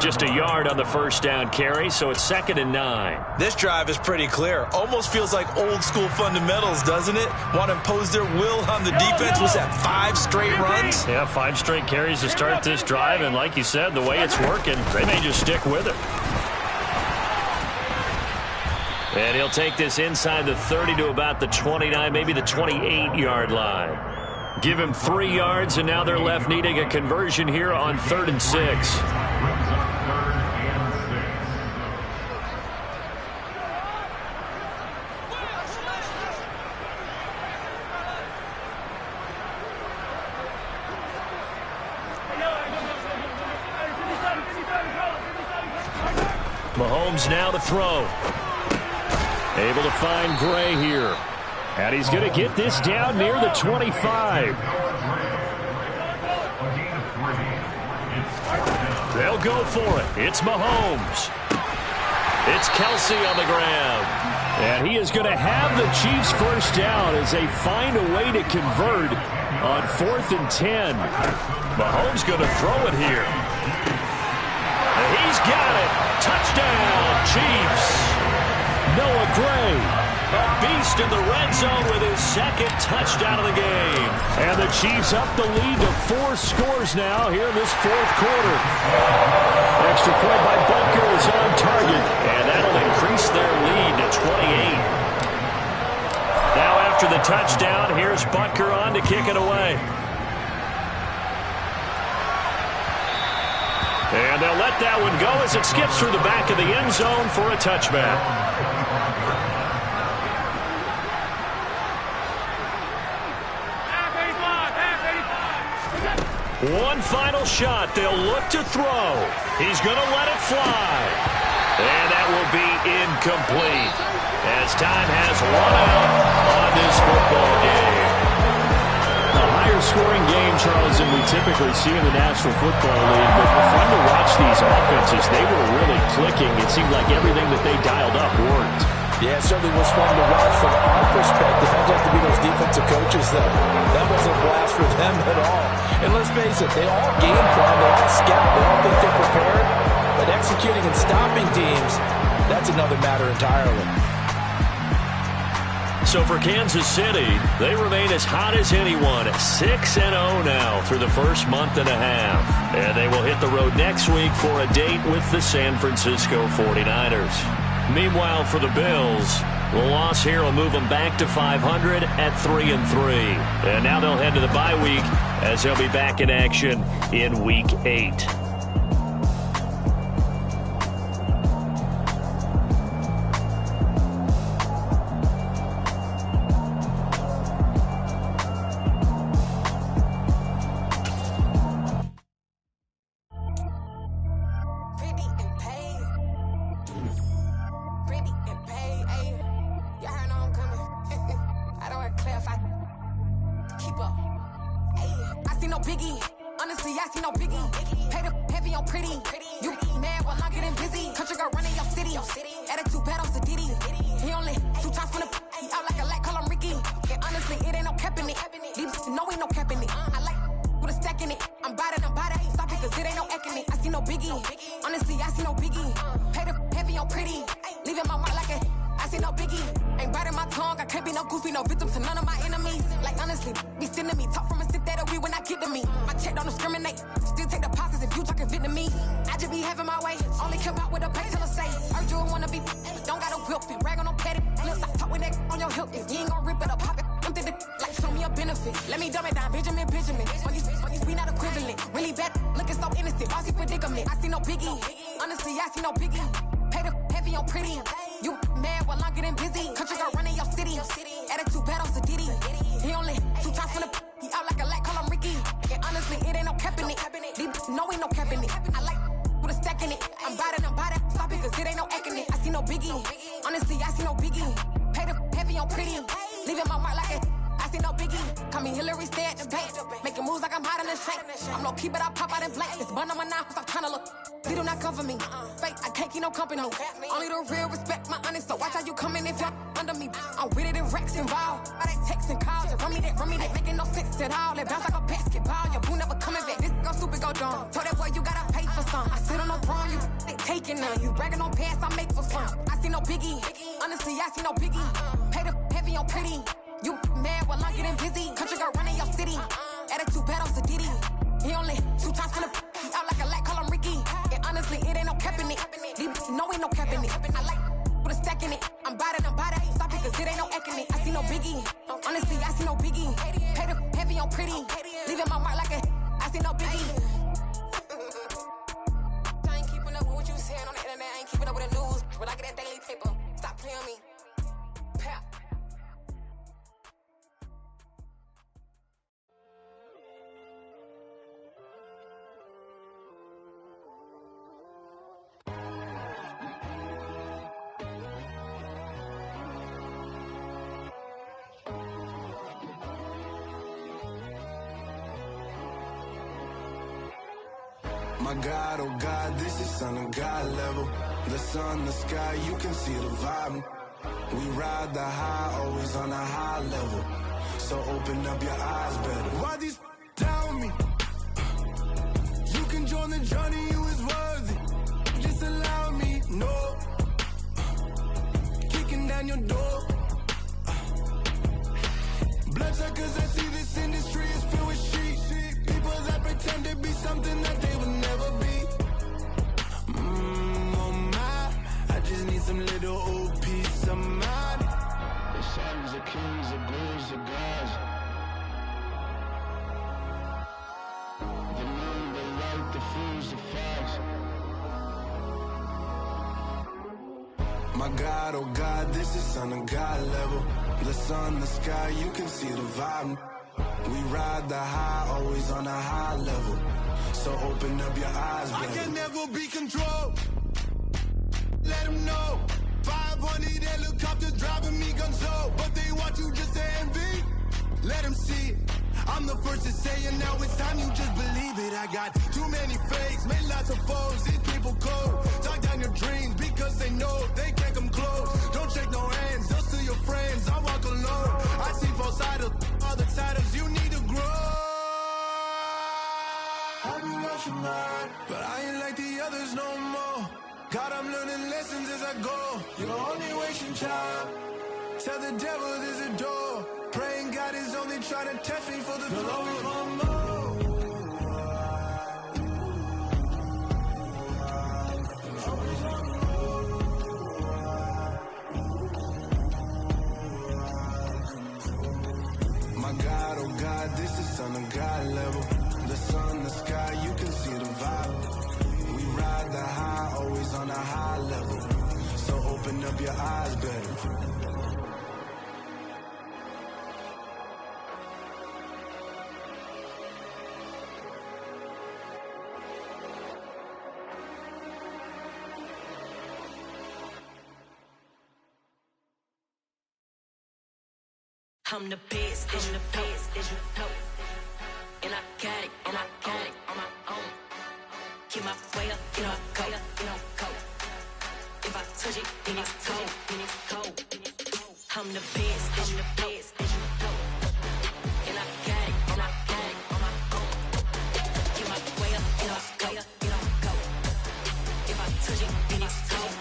Just a yard on the first down carry, so it's 2nd and 9. This drive is pretty clear. Almost feels like old-school fundamentals, doesn't it? Want to impose their will on the defense. Was that 5 straight runs? Yeah, 5 straight carries to start this drive, and like you said, the way it's working, they may just stick with it. And he'll take this inside the 30 to about the 29, maybe the 28-yard line. Give him 3 yards, and now they're left needing a conversion here on 3rd and 6. Mahomes now to throw. Able to find Gray here. And he's going to get this down near the 25. They'll go for it. It's Mahomes. It's Kelsey on the ground. And he is going to have the Chiefs first down as they find a way to convert on 4th and 10. Mahomes going to throw it here. And he's got it. Touchdown, Chiefs. Noah Gray, a beast in the red zone with his 2nd touchdown of the game. And the Chiefs up the lead to 4 scores now here in this 4th quarter. Extra point by Butker is on target. And that'll increase their lead to 28. Now after the touchdown, here's Butker on to kick it away. And they'll let that one go as it skips through the back of the end zone for a touchback. One final shot. They'll look to throw. He's going to let it fly. And that will be incomplete as time has run out on this football game. A higher scoring game, Charles, than we typically see in the National Football League. But fun to watch these offenses. They were really clicking. It seemed like everything that they dialed up worked. Yeah, it certainly was fun to watch from our perspective. I'd like to be those defensive coaches, though. That wasn't a blast for them at all. And let's face it, they all game plan, they all scout, they all think they're prepared. But executing and stopping teams, that's another matter entirely. So for Kansas City, they remain as hot as anyone at 6-0 now through the first month and a half. And they will hit the road next week for a date with the San Francisco 49ers. Meanwhile, for the Bills, the loss here will move them back to 500 at 3-3. And now they'll head to the bye week as they'll be back in action in Week 8. see no biggie. Call me Hillary, stay at the bank. Making moves like I'm hiding in shank. I'm low key, but I pop out in blank. It's bun on my knife, stop trying to look. They do not come for me. Fake, I can't keep no company. Only the real respect my honest, so watch how you coming if y'all under me. I'm with it in Rex involved. By they text and calls, just run me that, making no sense at all. They bounce like a basketball, your boo never coming back. This go stupid, go dumb. Told that boy you gotta pay for some. I sit on no throne, you ain't taking none. You bragging on pants, I make for fun. I see no biggie, honestly, I see no biggie. Pay the heavy on pretty. You mad while I'm getting busy. Country girl running your city. Attitude bad on Diddy. He only 2 times from the he out like a light, call him Ricky. And honestly, it ain't no cap in it. No, ain't no cap in it. I like with a stack in it. I'm bad, stop it, cause it ain't no acting it. I see no biggie. Honestly, I see no biggie. Pay the heavy on pretty. Leaving my mark like a I see no biggie. I ain't keeping up with what you saying on the internet. I ain't keeping up with the news. But I get that daily paper. Stop playing on me. Pap. My God, oh God, this is son of God level. The sun, the sky, you can see the vibe. We ride the high, always on a high level. So open up your eyes better. Why these tell me? You can join the journey, you is worthy. Just allow me, no. Kicking down your door. Bloodsuckers, I see this industry is filled with sheep. People that pretend to be something that they will never be. Oh my, I just need some little old peace of mind. The sons of kings, the ghouls, the gods. The moon, the light, the fools, the facts. My God, oh God, this is son of God level. The sun, the sky, you can see the vibe. We ride the high, always on a high level. So open up your eyes, baby. I can never be controlled. Let them know. 500 helicopters driving me gonzo. But they want you just to envy. Let them see it. I'm the first to say it, now it's time you just believe it. I got too many fakes, made lots of foes. These people cold. Talk down your dreams because they know they can't come close. Don't shake no hands, just to your friends. I walk alone. I see false idols, all the titles you need to grow. I've been rushing mine, but I ain't like the others no more. God, I'm learning lessons as I go. You're only wasting time. Tell the devil there's a door. Praying God is only trying to test me for the glory of more. My God, oh God, this is son of God level. The sun, the sky, you can see the vibe. We ride the high, always on a high level. So open up your eyes, baby. I'm the best, and the best, as you know. And I got it, on my own. Get my way up, you know, go. If I touch it, then it's cold. I'm the best, and the best, as you know. And I got it, on my own. Get my way up, you know, go. If I touch it, then it's cold.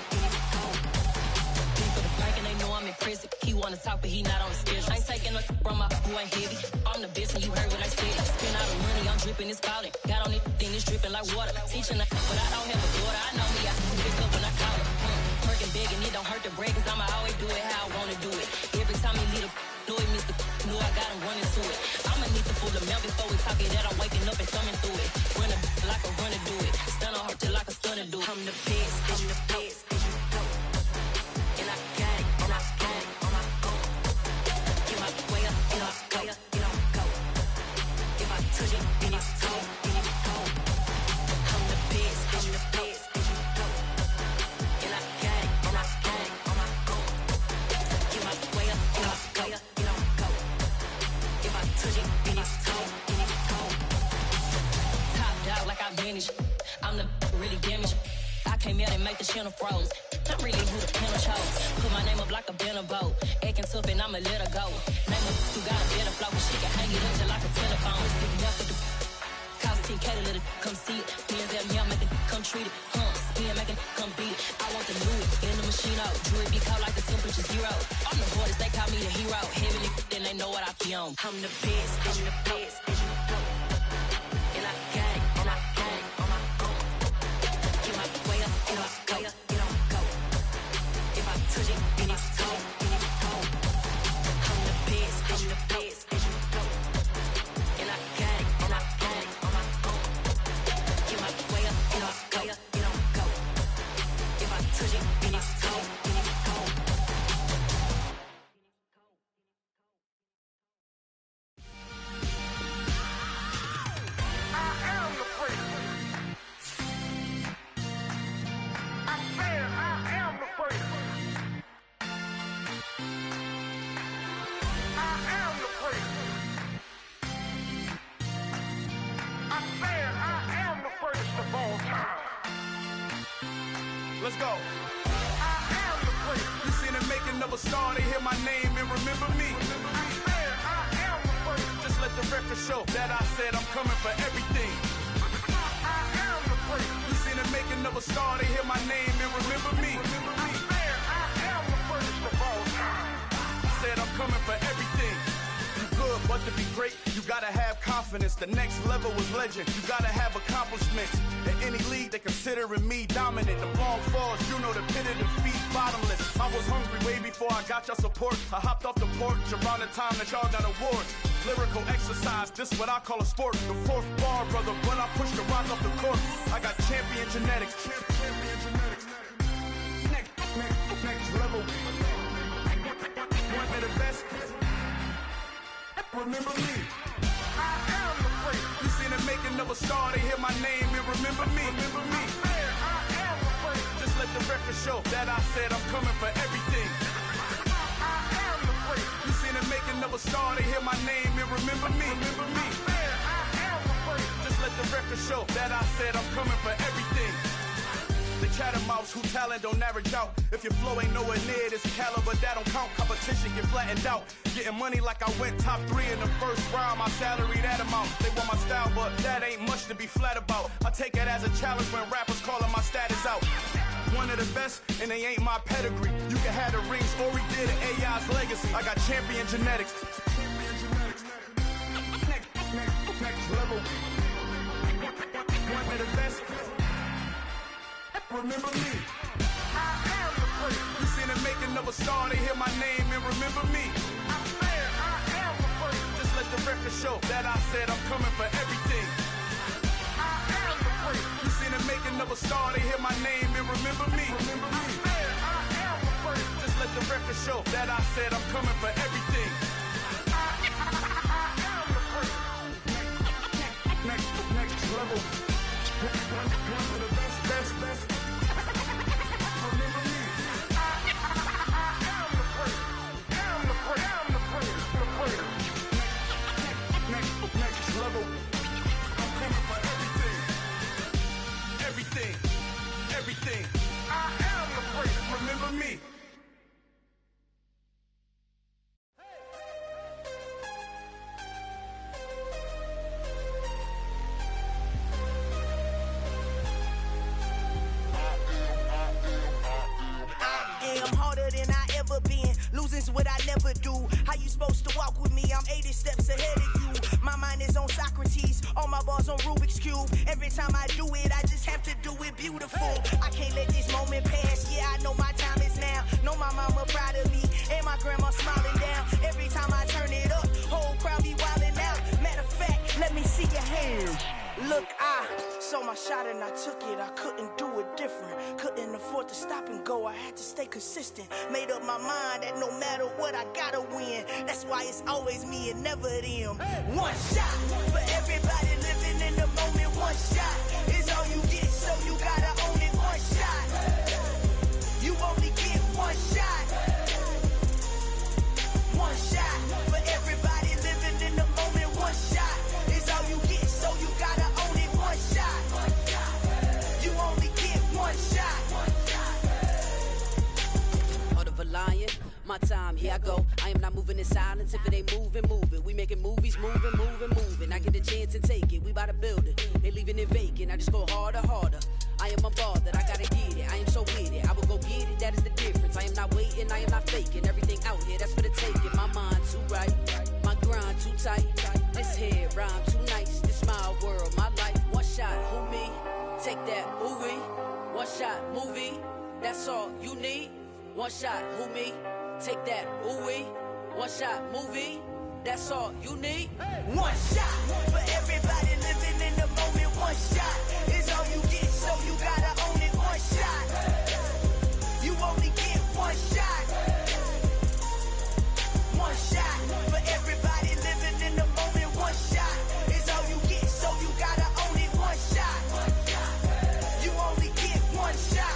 For the break and they know I'm impressive. He wanna talk, but he not on the schedule. I ain't taking a from my boy ain't heavy. I'm the best and you heard what I said. Spend all the money, I'm dripping, it's falling. Got on it, thing it's dripping like water. Teaching but I don't have a daughter. I know me, I can pick up when I call it. Working big and it don't hurt the break, cause I'ma always do it how I wanna do it. Every time he lead a know it, Mr. Know I got him running to it. I'ma need to pull the milk before we talk it that I'm waking up and thumbing through it. Run a like a runner do it. Stun on her till like a stunner do it. I'm the best, I'm the best, as you know. And I got it, on my own. Get my way up, you know, go. If I touch it, then it's cold. I'm the best, as you know. And I got it, on my own. Get my way up, you know, go. came out and make the channel froze. I'm really who the panel chose. Put my name up like a banner boat. Acting tough and I'ma let her go. Name up who got a better flow, but she can hang it up just like a telephone. Sticking up with the cost 10K to let it come see it. Hands at me, I make it come treat it. Spin, make it come beat it. I want the new in the machine out. Jewelry be cold like the temperature 0. I'm the hardest, they call me the hero. Heavily, then they know what I be on. I'm the best, I'm the best, and you know. And I got it, and I got it on my own. Get my way up, get my way up, get on go. If I touch it, then it's cold, then it's cold. I'm the best, I'm the best, and you know. And I got it, and I got it on my own. Get my way up, get my way up, get on go. If I touch it, then it's cold, then it's cold. Let's go. I am the place. You seen the making of a star, they hear my name and remember me. I am the place. Just let the record show that I said I'm coming for everything. I am the place. You seen the making of a star, they hear my name and remember me. I am the first of all time. Said I'm coming for everything. You good, but to be great, you gotta have confidence. The next level was legend. You gotta have accomplishments. In any league, they considering me dominant. The long falls, you know the pit of defeat, bottomless. I was hungry way before I got your support. I hopped off the porch around the time that y'all got awards. Lyrical exercise, this what I call a sport. The fourth bar, brother, when I push the rock off the court. I got champion genetics. Champion genetics. Next level. One of the best. Remember me. I am the place. You seen the making of a star, they hear my name and remember me. Remember me. I am the place. Just let the record show that I said I'm coming for everything. I am the place. You seen the making of a star, they hear my name and remember me. Remember me. I am the place. Just let the record show that I said I'm coming for everything. The chattermouths who talent don't average out. If your flow ain't nowhere near this caliber, that don't count. Competition get flattened out. Getting money like I went top 3 in the first round. My salary that amount. They want my style, but that ain't much to be flat about. I take it as a challenge when rappers calling my status out. One of the best, and they ain't my pedigree. You can have the rings, or we did it, AI's legacy. I got champion genetics. Next level. One of the best. Remember me. I am the place. You seen the making of a star, they hear my name and remember me. I am the place. Just let the record show that I said I'm coming for everything. I am the place. You seen the making of a star, they hear my name and remember me. Remember me. I am the place. Just let the record show that I said I'm coming for everything. I am the place. Next level. One of the best. Next level. I'm coming for everything. Everything. I am the place. Remember me. Losing's what I never do. How you supposed to walk with me? I'm 80 steps ahead of you. My mind is on Socrates, all my balls on Rubik's Cube. Every time I do it, I just have to do it beautiful. I can't let this moment pass. Yeah, I know my time is now. Know my mama proud of me, and my grandma smiling down. Every time I turn it up, whole crowd be wilding out. Matter of fact, let me see your hands. Look, I saw my shot and I took it. I couldn't do it different. Couldn't afford to stop and go. I had to stay consistent. Made up my mind that no matter what, I gotta win. That's why it's always me and never them. One shot for everybody living in the moment. One shot is all you get, so you gotta own it. One shot. You only get one shot. One shot for everybody living in the moment. One shot is all you get, so you gotta own it. One shot. You only get one shot. Here I go, I am not moving in silence. If it ain't moving, move it. We making movies, moving. I get a chance to take it, we bout to build it. They leaving it vacant, I just go harder. I am unbothered, I gotta get it. I am so with it, I will go get it, that is the difference. I am not waiting, I am not faking. Everything out here, that's for the taking. My mind too right, my grind too tight. This head rhyme too nice, this my world, my life. One shot, who me? Take that, movie. One shot, movie. That's all you need. One shot, who me? Take that, ooh-wee. One shot, movie. That's all you need. One shot for everybody living in the moment. One shot is all you get, so you gotta own it. One shot. You only get one shot. One shot for everybody living in the moment. One shot is all you get, so you gotta own it. One shot. You only get one shot.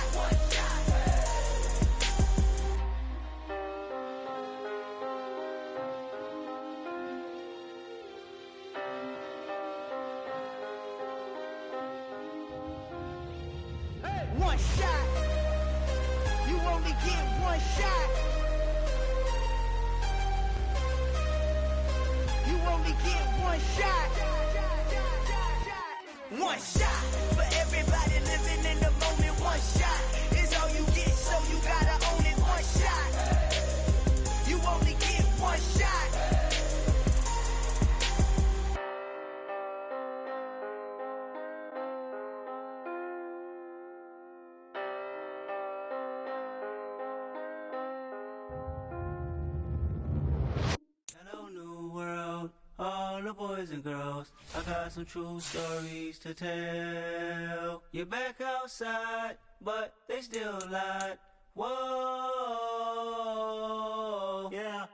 One shot. You only get one shot. You only get one shot. One shot for everybody living in the moment. One shot is all you get, so you gotta own it. One shot. You only get one shot. Hello, new world, all the boys and girls. I got some true stories to tell. You're back outside, but they still lied. Whoa, yeah.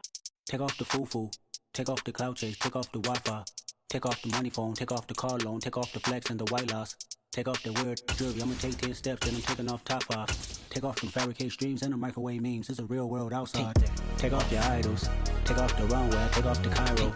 Take off the foo-foo, take off the cloud chase, take off the Wi-Fi, take off the money phone, take off the car loan, take off the flex and the white loss. Take off the weird jewelry, I'ma take 10 steps, then I'm taking off top 5. Take off them fabricated streams and the microwave memes, it's a real world outside. Take off your idols, take off the runway, take off the Cairo.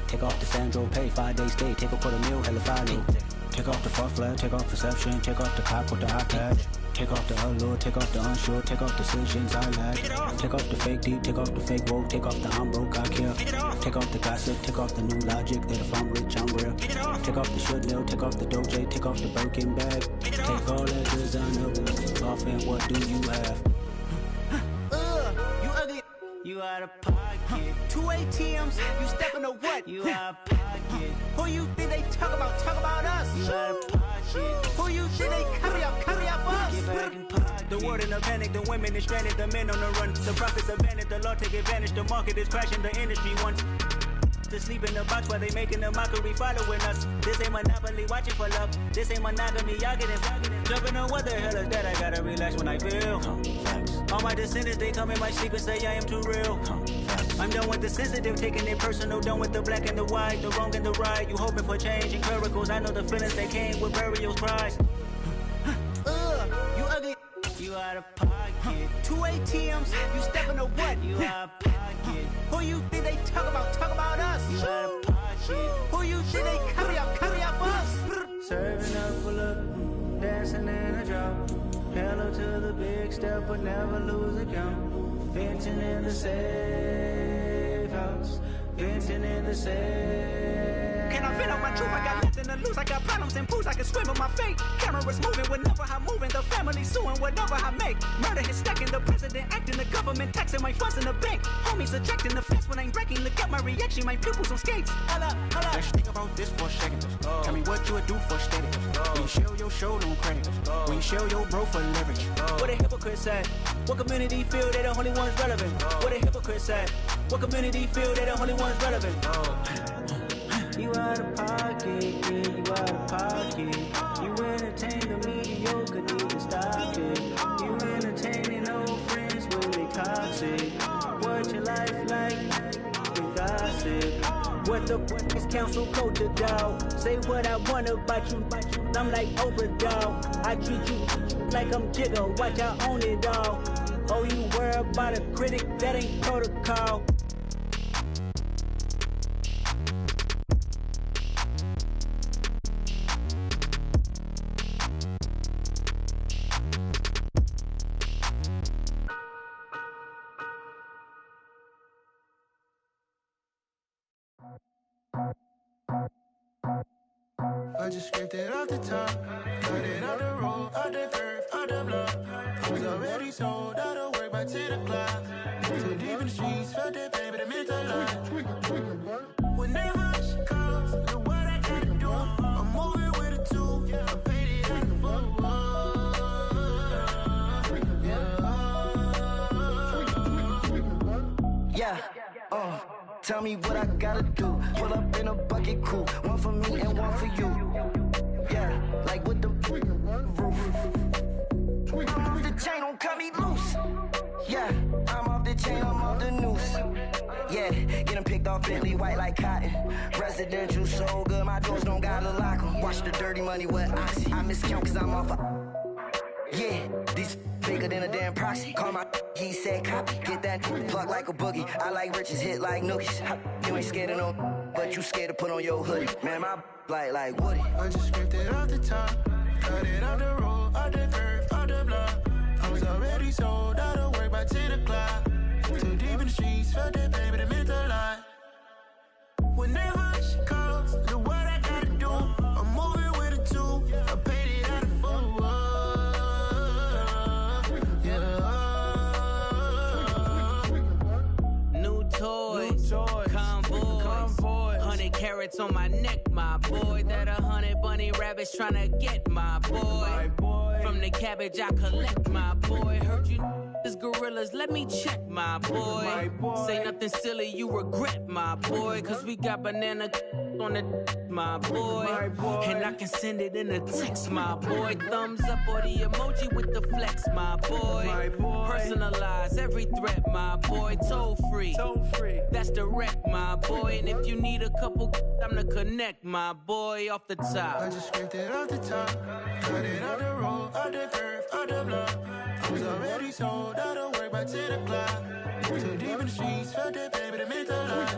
Take off the Sandro pay, 5 days stay, take a quarter meal, hella follow. Take off the fuck flag, take off perception, take off the cop with the iPad. Take off the allure, take off the unsure, take off decisions I lack. Take off the fake deep, take off the fake woke, take off the I'm broke, I care. Take off the gossip, take off the new logic that if I'm rich, I'm real. Take off the should know, take off the Doja, take off the Birkin bag. Take all that designer off and what do you have? You ugly. You out of pocket. 2 ATMs, you stepping to what? You out of pocket. Who you think they talk about? Talk about us. You out of pocket. Who you think they carry up us? Get back in pocket. The world in a panic, the women is stranded, the men on the run. The profits abandoned, the law take advantage. The market is crashing, the industry wants to sleep in the box while they making a mockery following us. This ain't monopoly, watching for love. This ain't monogamy, y'all getting jumping on what the hell is that? I gotta relax when I feel. All my descendants, they come in my sleep and say I am too real. I'm done with the sensitive, taking it personal. Done with the black and the white, the wrong and the right. You hoping for change and miracles. I know the feelings that came with burials, cries. You ugly. You out of pocket. 2 ATMs, you stepping to what? You out of pocket. Who you think they talk about? Talk about us. You out of pocket. Who you think they carry up us? Serving up for look, dancing in a drop. Hello to the big step, but never lose a count. Venting in the safe house. Venting in the safe. Can I vent out my truth? I got nothing to lose. I got problems and pools. I can swim with my fate. Cameras moving whenever I'm moving. The family suing whatever I make. Murder is stacking. The president acting. The government taxing my funds in the bank. Homies ejecting the fence when I'm breaking. Look at my reaction. My pupils on skates. Holla. Let's think about this for a second. Tell me what you would do for status. When you show your show, no credit. When you show your bro for leverage. What a hypocrite said. What community feel they the only ones relevant? What a hypocrite said. What community feel they the only ones relevant? You out of pocket, yeah, you out of pocket. You entertain the mediocre, need to stop it. You entertaining old friends when they toxic. What your life like? You gossip. What the fuck is council culture, dog? Say what I want about you. I'm like Oprah, dog. I treat you like I'm Jigga. Watch I own it all. Oh, you worry about a critic? That ain't protocol. I just scraped it off the top, cut it out the road, out the curve, out the block. I was already sold out of work by 10 o'clock. Too deep in the streets, felt that pain, but it meant a lot. Whenever she calls, look what I gotta do. I'm moving with a two, I paid it out the full. Yeah, tell me what I gotta do. Pull up in a bucket crew, one for me and one for you. Yeah, like with the roof. I'm off the chain, don't cut me loose. Yeah, I'm off the chain, I'm off the noose. Yeah, get them picked off Bentley, white like cotton. Residential, so good, my doors don't gotta lock them. Watch the dirty money with Oxy. I miscount cause I'm off a... Yeah, these bigger than a damn proxy. Call my he said copy. Get that plug like a boogie. I like riches, hit like nookies. You ain't scared of no, but you scared to put on your hoodie. Man, my like Woody. I just scraped it off the top, cut it out the road, out the curve, out the block. I was already sold out of work by 10 o'clock. Too deep in the streets, felt that pain, but it meant a lot. Whenever she calls, look what I gotta do. I'm moving with a two, I paid it out of full. Convoy, 100 carats on my neck, my boy. That 100 bunny rabbits tryna get my boy. From the cabbage I collect, my boy. Heard you is gorillas, let me check, my boy. Say nothing silly, you regret, my boy. Cause we got banana on the my boy. And I can send it in a text, my boy. Thumbs up or the emoji with the flex, my boy. Personalize every threat, my boy. Toll free, that's direct, my boy. And if you need a couple, I'm to connect, my boy, off the top. I just scraped it off the top, cut it out the road, out the curve, out the block. I was already sold out of work by 10 o'clock. Too deep in the streets, felt that pain, but it meant a lot.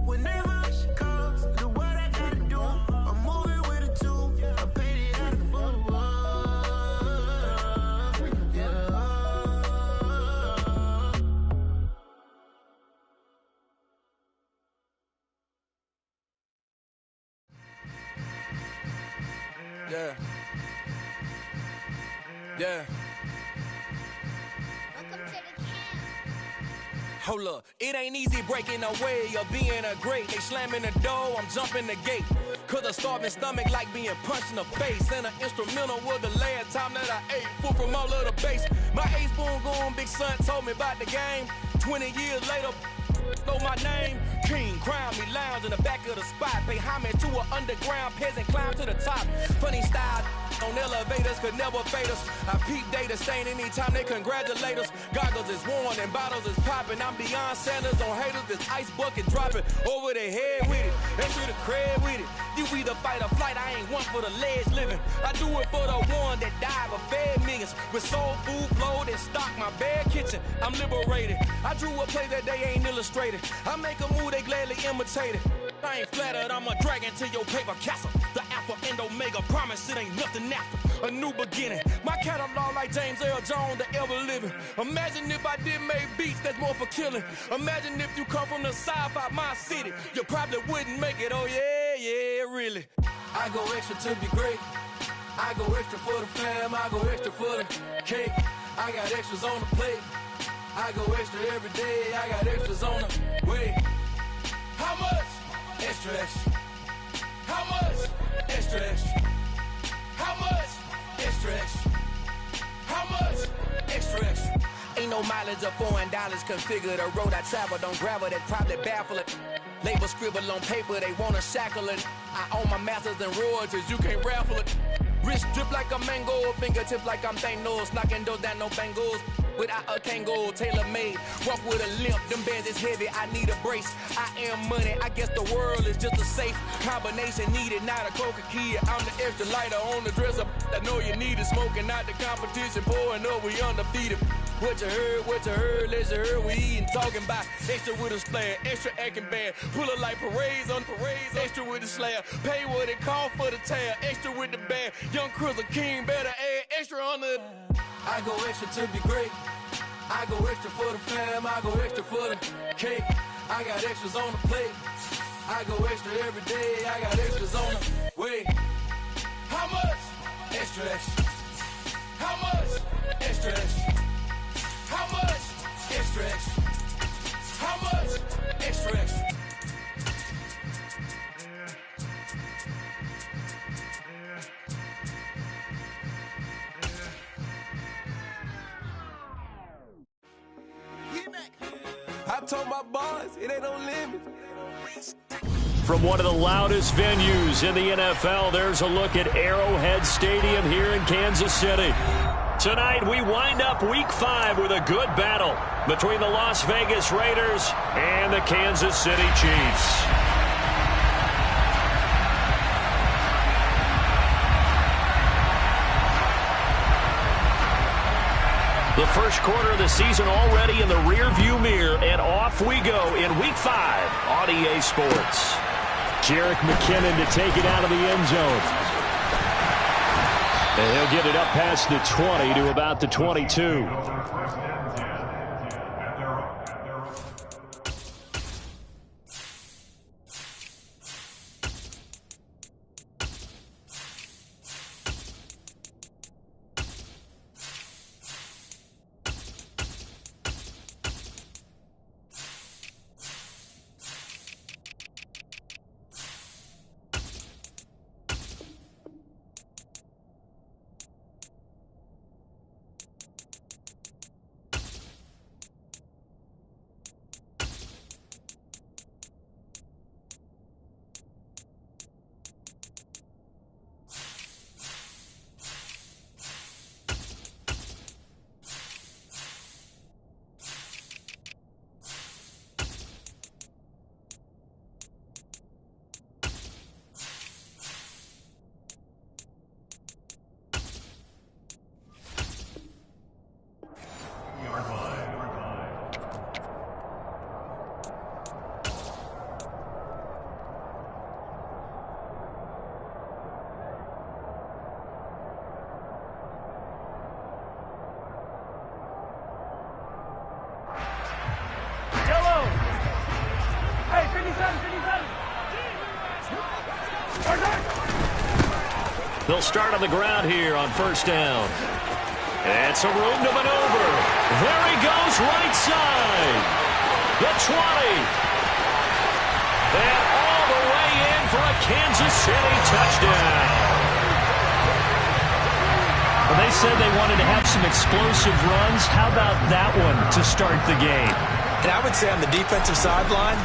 Whenever she calls, look what I gotta do. I'm moving with a two, I paid it out of full. Yeah. Yeah. Hold up, it ain't easy breaking away or being a great. They slamming the door, I'm jumping the gate. Cause a starving stomach like being punched in the face. And an instrumental was the last time that I ate. Food from all of the bass. My ace boom going big son told me about the game. 20 years later, know my name. King, crown me, lounge in the back of the spot. Pay homage to an underground peasant, climb to the top. Funny style on elevators could never fade us. I peep data stain anytime they congratulate us. Goggles is worn and bottles is popping. I'm beyond Sanders on haters. This ice bucket dropping over their head with it. Extra the cred with it. You either fight or flight. I ain't one for the ledge living. I do it for the one that died but fed millions. With soul food flowed and stock my bare kitchen. I'm liberated. I drew a play that they ain't illustrated. I make a move they gladly imitate it. I ain't flattered, I'm a dragon to your paper castle. The alpha and omega, promise it ain't nothing after. A new beginning, my catalog like James Earl Jones, the ever living. Imagine if I did make beats that's more for killing. Imagine if you come from the sci-fi, my city. You probably wouldn't make it, oh yeah, yeah, really. I go extra to be great. I go extra for the fam, I go extra for the cake. I got extras on the plate. I go extra every day, I got extras on the way. How much? Extra, extra. How much? Extra, extra. How much? Extra, extra. How much? Extra, extra. Ain't no mileage of $4 configure the road I travel. Don't gravel, that probably baffle it. Label scribble on paper, they wanna shackle it. I own my masters and royalties, you can't raffle it. Wrist drip like a mango, fingertips like I'm Thanos. Knocking doors down, no bangles. Without a Kango, tailor-made. Walk with a limp, them bands is heavy, I need a brace. I am money, I guess the world is just a safe combination needed, not a coca kid. I'm the extra lighter on the dresser. I know you need it, smoking out the competition, pouring up, we undefeated. What you heard, let's you heard, we eating, talking about extra with a splash, extra acting bad. Pull it like parades on parades, extra with the slab. Pay what it call for the tab, extra with the bag. Young Crizzle King, better add extra on the... I go extra to be great. I go extra for the fam, I go extra for the cake. I got extras on the plate. I go extra every day, I got extras on the way. told my boss, it ain't no limit. From one of the loudest venues in the NFL, there's a look at Arrowhead Stadium here in Kansas City. Tonight, we wind up Week 5 with a good battle between the Las Vegas Raiders and the Kansas City Chiefs. The first quarter of the season already in the rearview mirror, and off we go in Week 5 on EA Sports. Jerick McKinnon to take it out of the end zone. And he'll get it up past the 20 to about the 22. They'll start on the ground here on first down. And some room to maneuver. There he goes, right side. The 20. And all the way in for a Kansas City touchdown. Well, they said they wanted to have some explosive runs. How about that one to start the game? And I would say on the defensive sideline,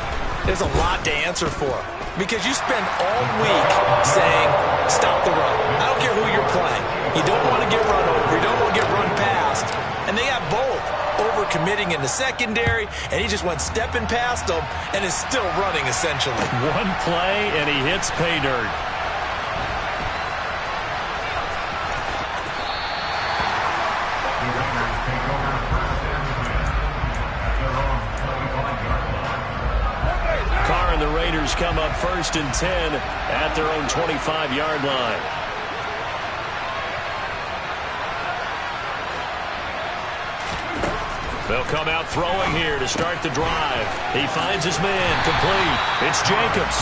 there's a lot to answer for. Because you spend all week saying, stop the run. I don't care who you're playing. You don't want to get run over. You don't want to get run past. And they have both. Over-committing in the secondary, and he just went stepping past them and is still running, essentially. One play, and he hits pay dirt. Come up first and 10 at their own 25-yard line. They'll come out throwing here to start the drive. He finds his man, complete. It's Jacobs.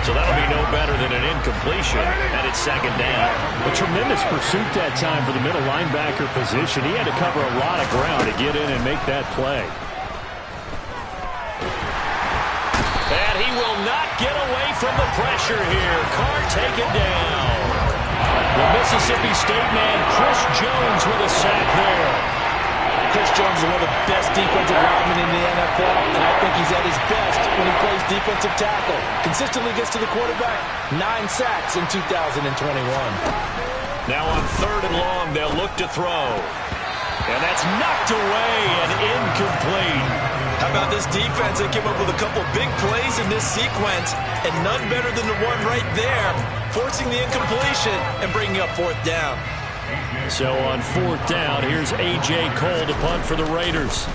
So that'll be no better than an incompletion, and it's second down. A tremendous pursuit that time for the middle linebacker position. He had to cover a lot of ground to get in and make that play. And he will not get away from the pressure here. Carr taken down. The Mississippi State man, Chris Jones, with a sack there. Chris Jones is one of the best defensive linemen in the NFL, and I think he's at his best when he plays defensive tackle. Consistently gets to the quarterback. 9 sacks in 2021. Now on third and long, they'll look to throw. And that's knocked away and incomplete. How about this defense? They came up with a couple big plays in this sequence, and none better than the one right there, forcing the incompletion and bringing up fourth down. So on fourth down, here's A.J. Cole to punt for the Raiders.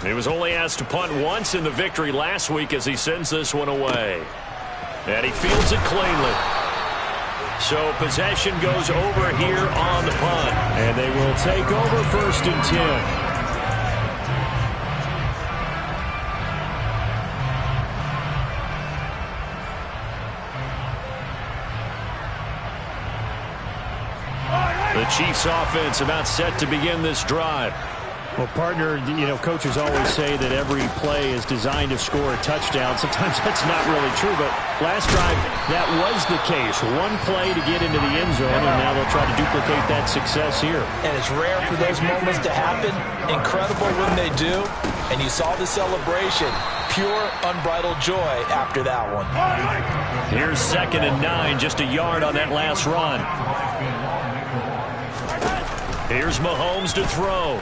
He was only asked to punt once in the victory last week as he sends this one away. And he fields it cleanly. So possession goes over here on the punt. And they will take over first and 10. The Chiefs offense about set to begin this drive. Well, partner, coaches always say that every play is designed to score a touchdown. Sometimes that's not really true, but last drive, that was the case. One play to get into the end zone, and now they'll try to duplicate that success here. And it's rare for those moments to happen. Incredible when they do. And you saw the celebration. Pure, unbridled joy after that one. Here's 2nd and 9, just a yard on that last run. Here's Mahomes to throw.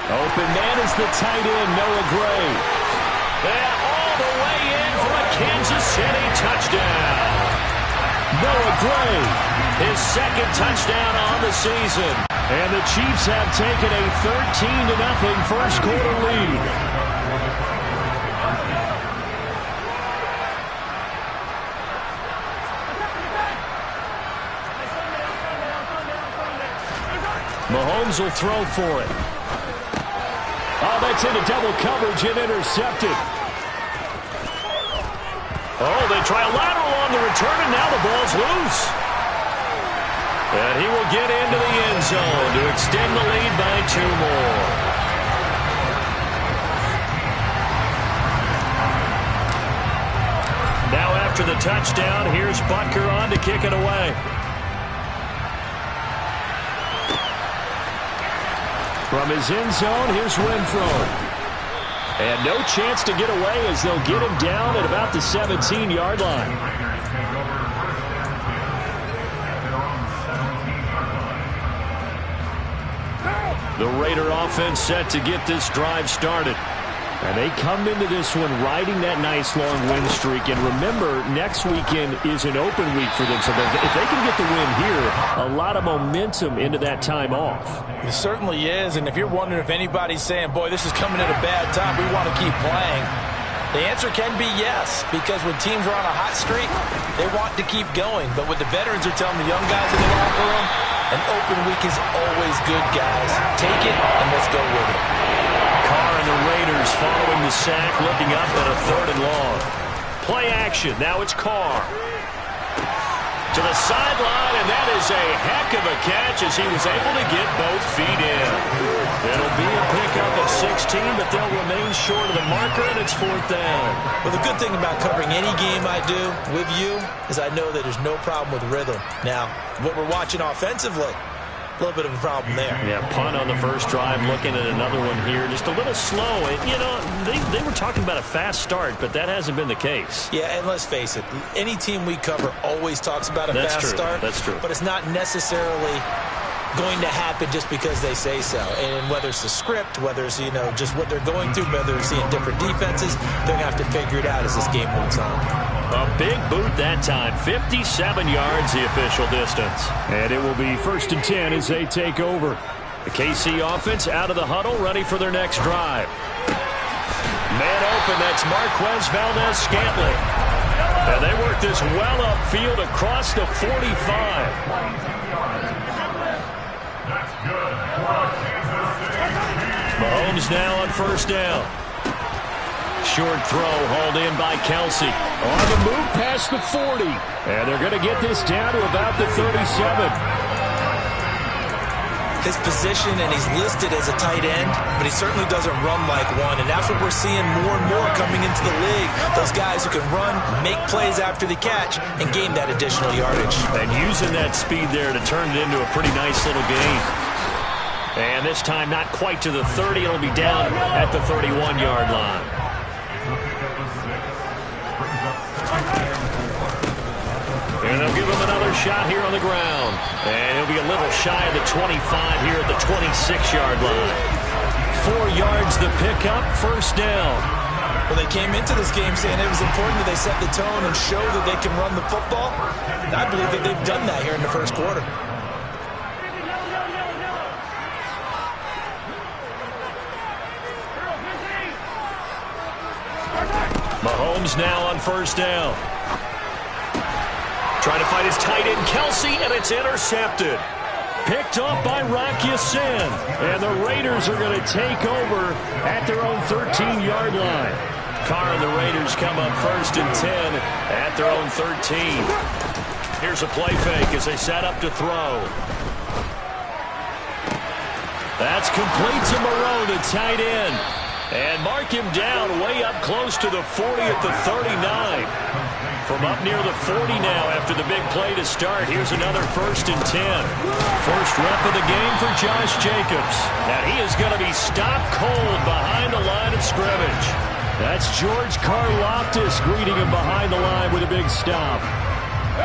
Open man is the tight end, Noah Gray. And all the way in for a Kansas City touchdown. Noah Gray, his 2nd touchdown on the season. And the Chiefs have taken a 13-0 first quarter lead. Mahomes will throw for it. Oh, that's into double coverage and intercepted. Oh, they try a lateral on the return, and now the ball's loose. And he will get into the end zone to extend the lead by 2 more. Now after the touchdown, here's Butker on to kick it away. From his end zone, here's Renfro. And no chance to get away as they'll get him down at about the 17-yard line. The Raider offense set to get this drive started. And they come into this one riding that nice long win streak. And remember, next weekend is an open week for them. So if they can get the win here, a lot of momentum into that time off. It certainly is. And if you're wondering if anybody's saying, boy, this is coming at a bad time, we want to keep playing, the answer can be yes. Because when teams are on a hot streak, they want to keep going. But what the veterans are telling the young guys in the locker room, an open week is always good, guys. Take it and let's go with it. Carr and the Raiders following the sack, looking up at a 3rd and long. Play action. Now it's Carr. To the sideline, and that is a heck of a catch as he was able to get both feet in. It'll be a pickup of 16, but they'll remain short of the marker, and it's 4th down. Well, the good thing about covering any game I do with you is I know that there's no problem with rhythm. Now, what we're watching offensively, a little bit of a problem there. Yeah, punt on the first drive, looking at another one here. Just a little slow. And, they were talking about a fast start, but that hasn't been the case. Yeah, and let's face it, any team we cover always talks about a fast start. That's true. But it's not necessarily going to happen just because they say so. And whether it's the script, whether it's, just what they're going through, whether they're seeing different defenses, they're going to have to figure it out as this game moves on. A big boot that time. 57 yards the official distance. And it will be 1st and 10 as they take over. The KC offense out of the huddle, ready for their next drive. Man open, that's Marquez Valdez-Scantling. And they work this well upfield across the 45. Mahomes now on 1st down. Short throw hauled in by Kelsey. On the move past the 40. And they're going to get this down to about the 37. His position, and he's listed as a tight end, but he certainly doesn't run like one. And that's what we're seeing more and more coming into the league. Those guys who can run, make plays after the catch, and gain that additional yardage. And using that speed there to turn it into a pretty nice little game. And this time not quite to the 30. It'll be down at the 31-yard line. And they'll give him another shot here on the ground. And he'll be a little shy of the 25 here at the 26-yard line. 4 yards the pickup, 1st down. Well, they came into this game saying it was important that they set the tone and show that they can run the football. I believe that they've done that here in the first quarter. Mahomes now on 1st down. Trying to find his tight end, Kelsey, and it's intercepted. Picked up by Rocky Sin. And the Raiders are going to take over at their own 13-yard line. Carr and the Raiders come up 1st and 10 at their own 13. Here's a play fake as they set up to throw. That's complete to Moreau, the tight end. And mark him down way up close to the 40 at the 39. From up near the 40 now after the big play to start. Here's another 1st and 10. First rep of the game for Josh Jacobs. And he is going to be stopped cold behind the line of scrimmage. That's George Karlaftis greeting him behind the line with a big stop.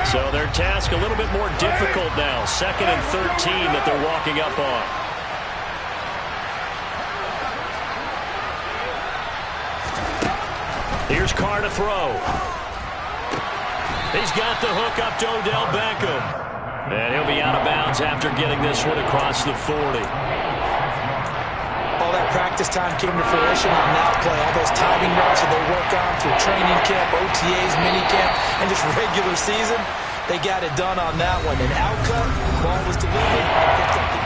So their task a little bit more difficult now. 2nd and 13 that they're walking up on. Here's Carr to throw. He's got the hook up to Odell Beckham. And he'll be out of bounds after getting this one across the 40. All that practice time came to fruition on that play. All those timing routes that they work on through training camp, OTAs, minicamp, and just regular season. They got it done on that one. And outcome, ball was delivered and picked up the...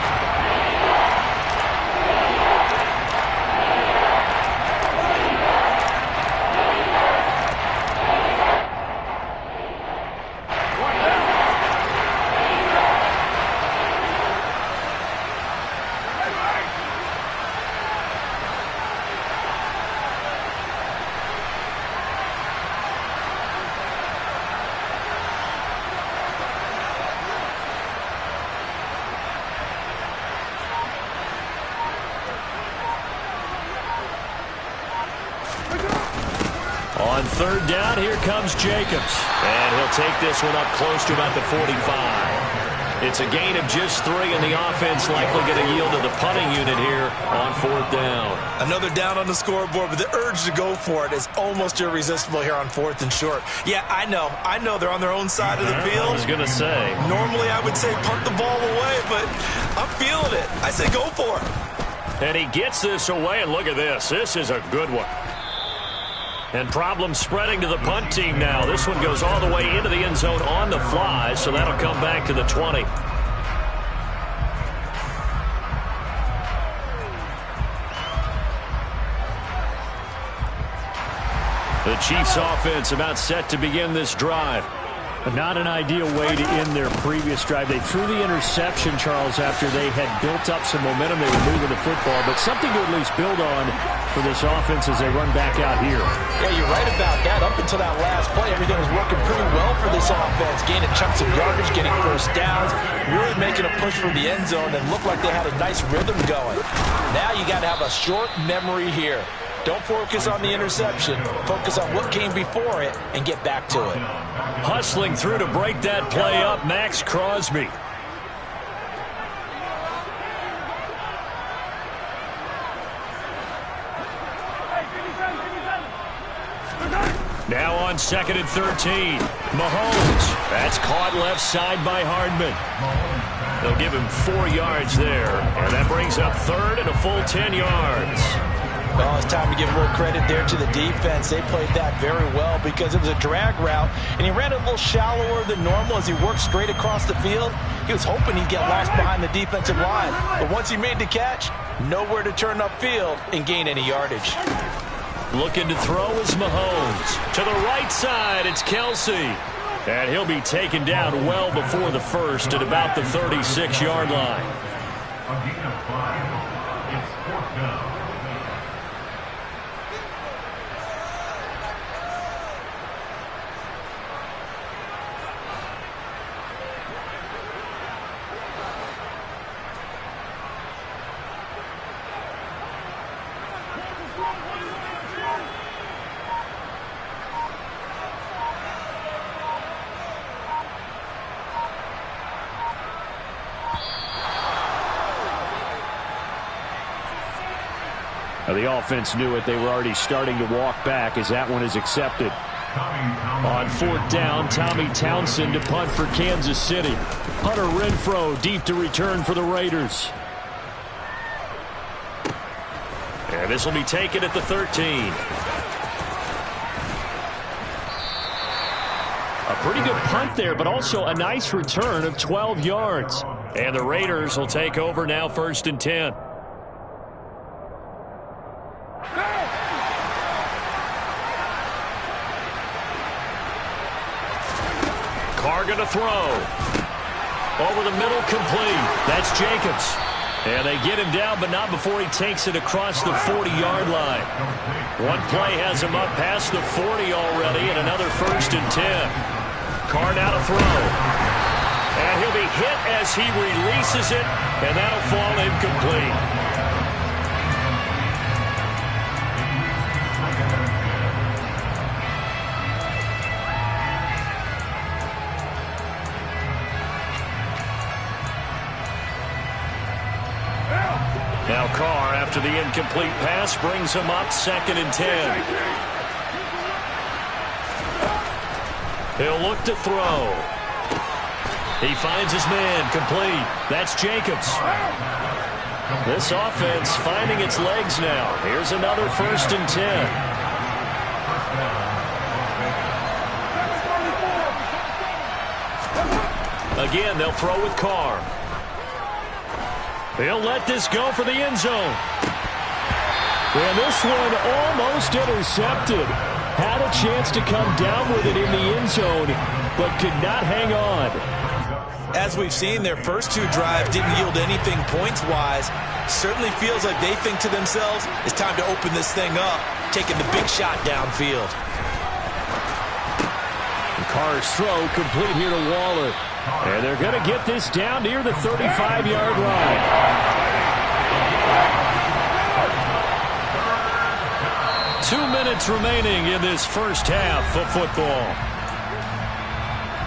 On 3rd down, here comes Jacobs. And he'll take this one up close to about the 45. It's a gain of just 3, and the offense likely going to yield to the punting unit here on 4th down. Another down on the scoreboard, but the urge to go for it is almost irresistible here on 4th and short. Yeah, I know they're on their own side of the field. I was going to say. Normally I would say punt the ball away, but I'm feeling it. I say go for it. And he gets this away, and look at this. This is a good one. And problems spreading to the punt team now. This one goes all the way into the end zone on the fly, so that'll come back to the 20. The Chiefs offense about set to begin this drive. But not an ideal way to end their previous drive. They threw the interception, Charles, after they had built up some momentum. They were moving the football, but something to at least build on for this offense as they run back out here. Yeah, you're right about that. Up until that last play, everything was working pretty well for this offense. Gaining chunks of yardage, getting first downs, really making a push for the end zone, and looked like they had a nice rhythm going. Now you got to have a short memory here. Don't focus on the interception. Focus on what came before it and get back to it. Hustling through to break that play up, Max Crosby. Now on 2nd and 13. Mahomes. That's caught left side by Hardman. They'll give him 4 yards there. And that brings up 3rd and a full 10 yards. Well, it's time to give more credit there to the defense. They played that very well because it was a drag route, and he ran it a little shallower than normal as he worked straight across the field. He was hoping he'd get lost behind the defensive line, but once he made the catch, nowhere to turn upfield and gain any yardage. Looking to throw is Mahomes. To the right side, it's Kelsey. And he'll be taken down well before the first at about the 36-yard line. A gain of 5. It's 4th down. The offense knew it. They were already starting to walk back as that one is accepted. On 4th down, Tommy Townsend to punt for Kansas City. Hunter Renfrow deep to return for the Raiders. And this will be taken at the 13. A pretty good punt there, but also a nice return of 12 yards. And the Raiders will take over now 1st and 10. Carr going to throw. Over the middle, complete. That's Jacobs. And they get him down, but not before he takes it across the 40-yard line. One play has him up past the 40 already, and another 1st and 10. Carr now to throw. And he'll be hit as he releases it, and that'll fall incomplete. Now Carr, after the incomplete pass, brings him up 2nd and 10. He'll look to throw. He finds his man, complete. That's Jacobs. This offense finding its legs now. Here's another 1st and 10. Again, they'll throw with Carr. He'll let this go for the end zone. And this one almost intercepted. Had a chance to come down with it in the end zone, but could not hang on. As we've seen, their first 2 drives didn't yield anything points-wise. Certainly feels like they think to themselves, it's time to open this thing up, taking the big shot downfield. And Carr's throw complete here to Waller. And they're going to get this down near the 35-yard line. Two minutes remaining in this first half of football.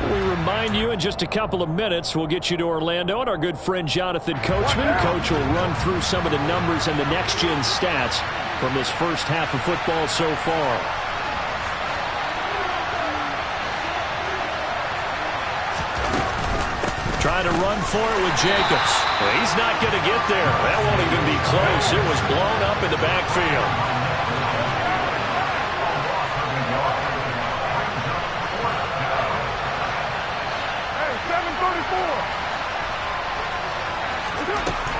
We remind you in just a couple of minutes we'll get you to Orlando and our good friend Jonathan Coachman. Coach will run through some of the numbers and the next-gen stats from this first half of football so far. Trying to run for it with Jacobs. Well, he's not going to get there. That won't even be close. It was blown up in the backfield.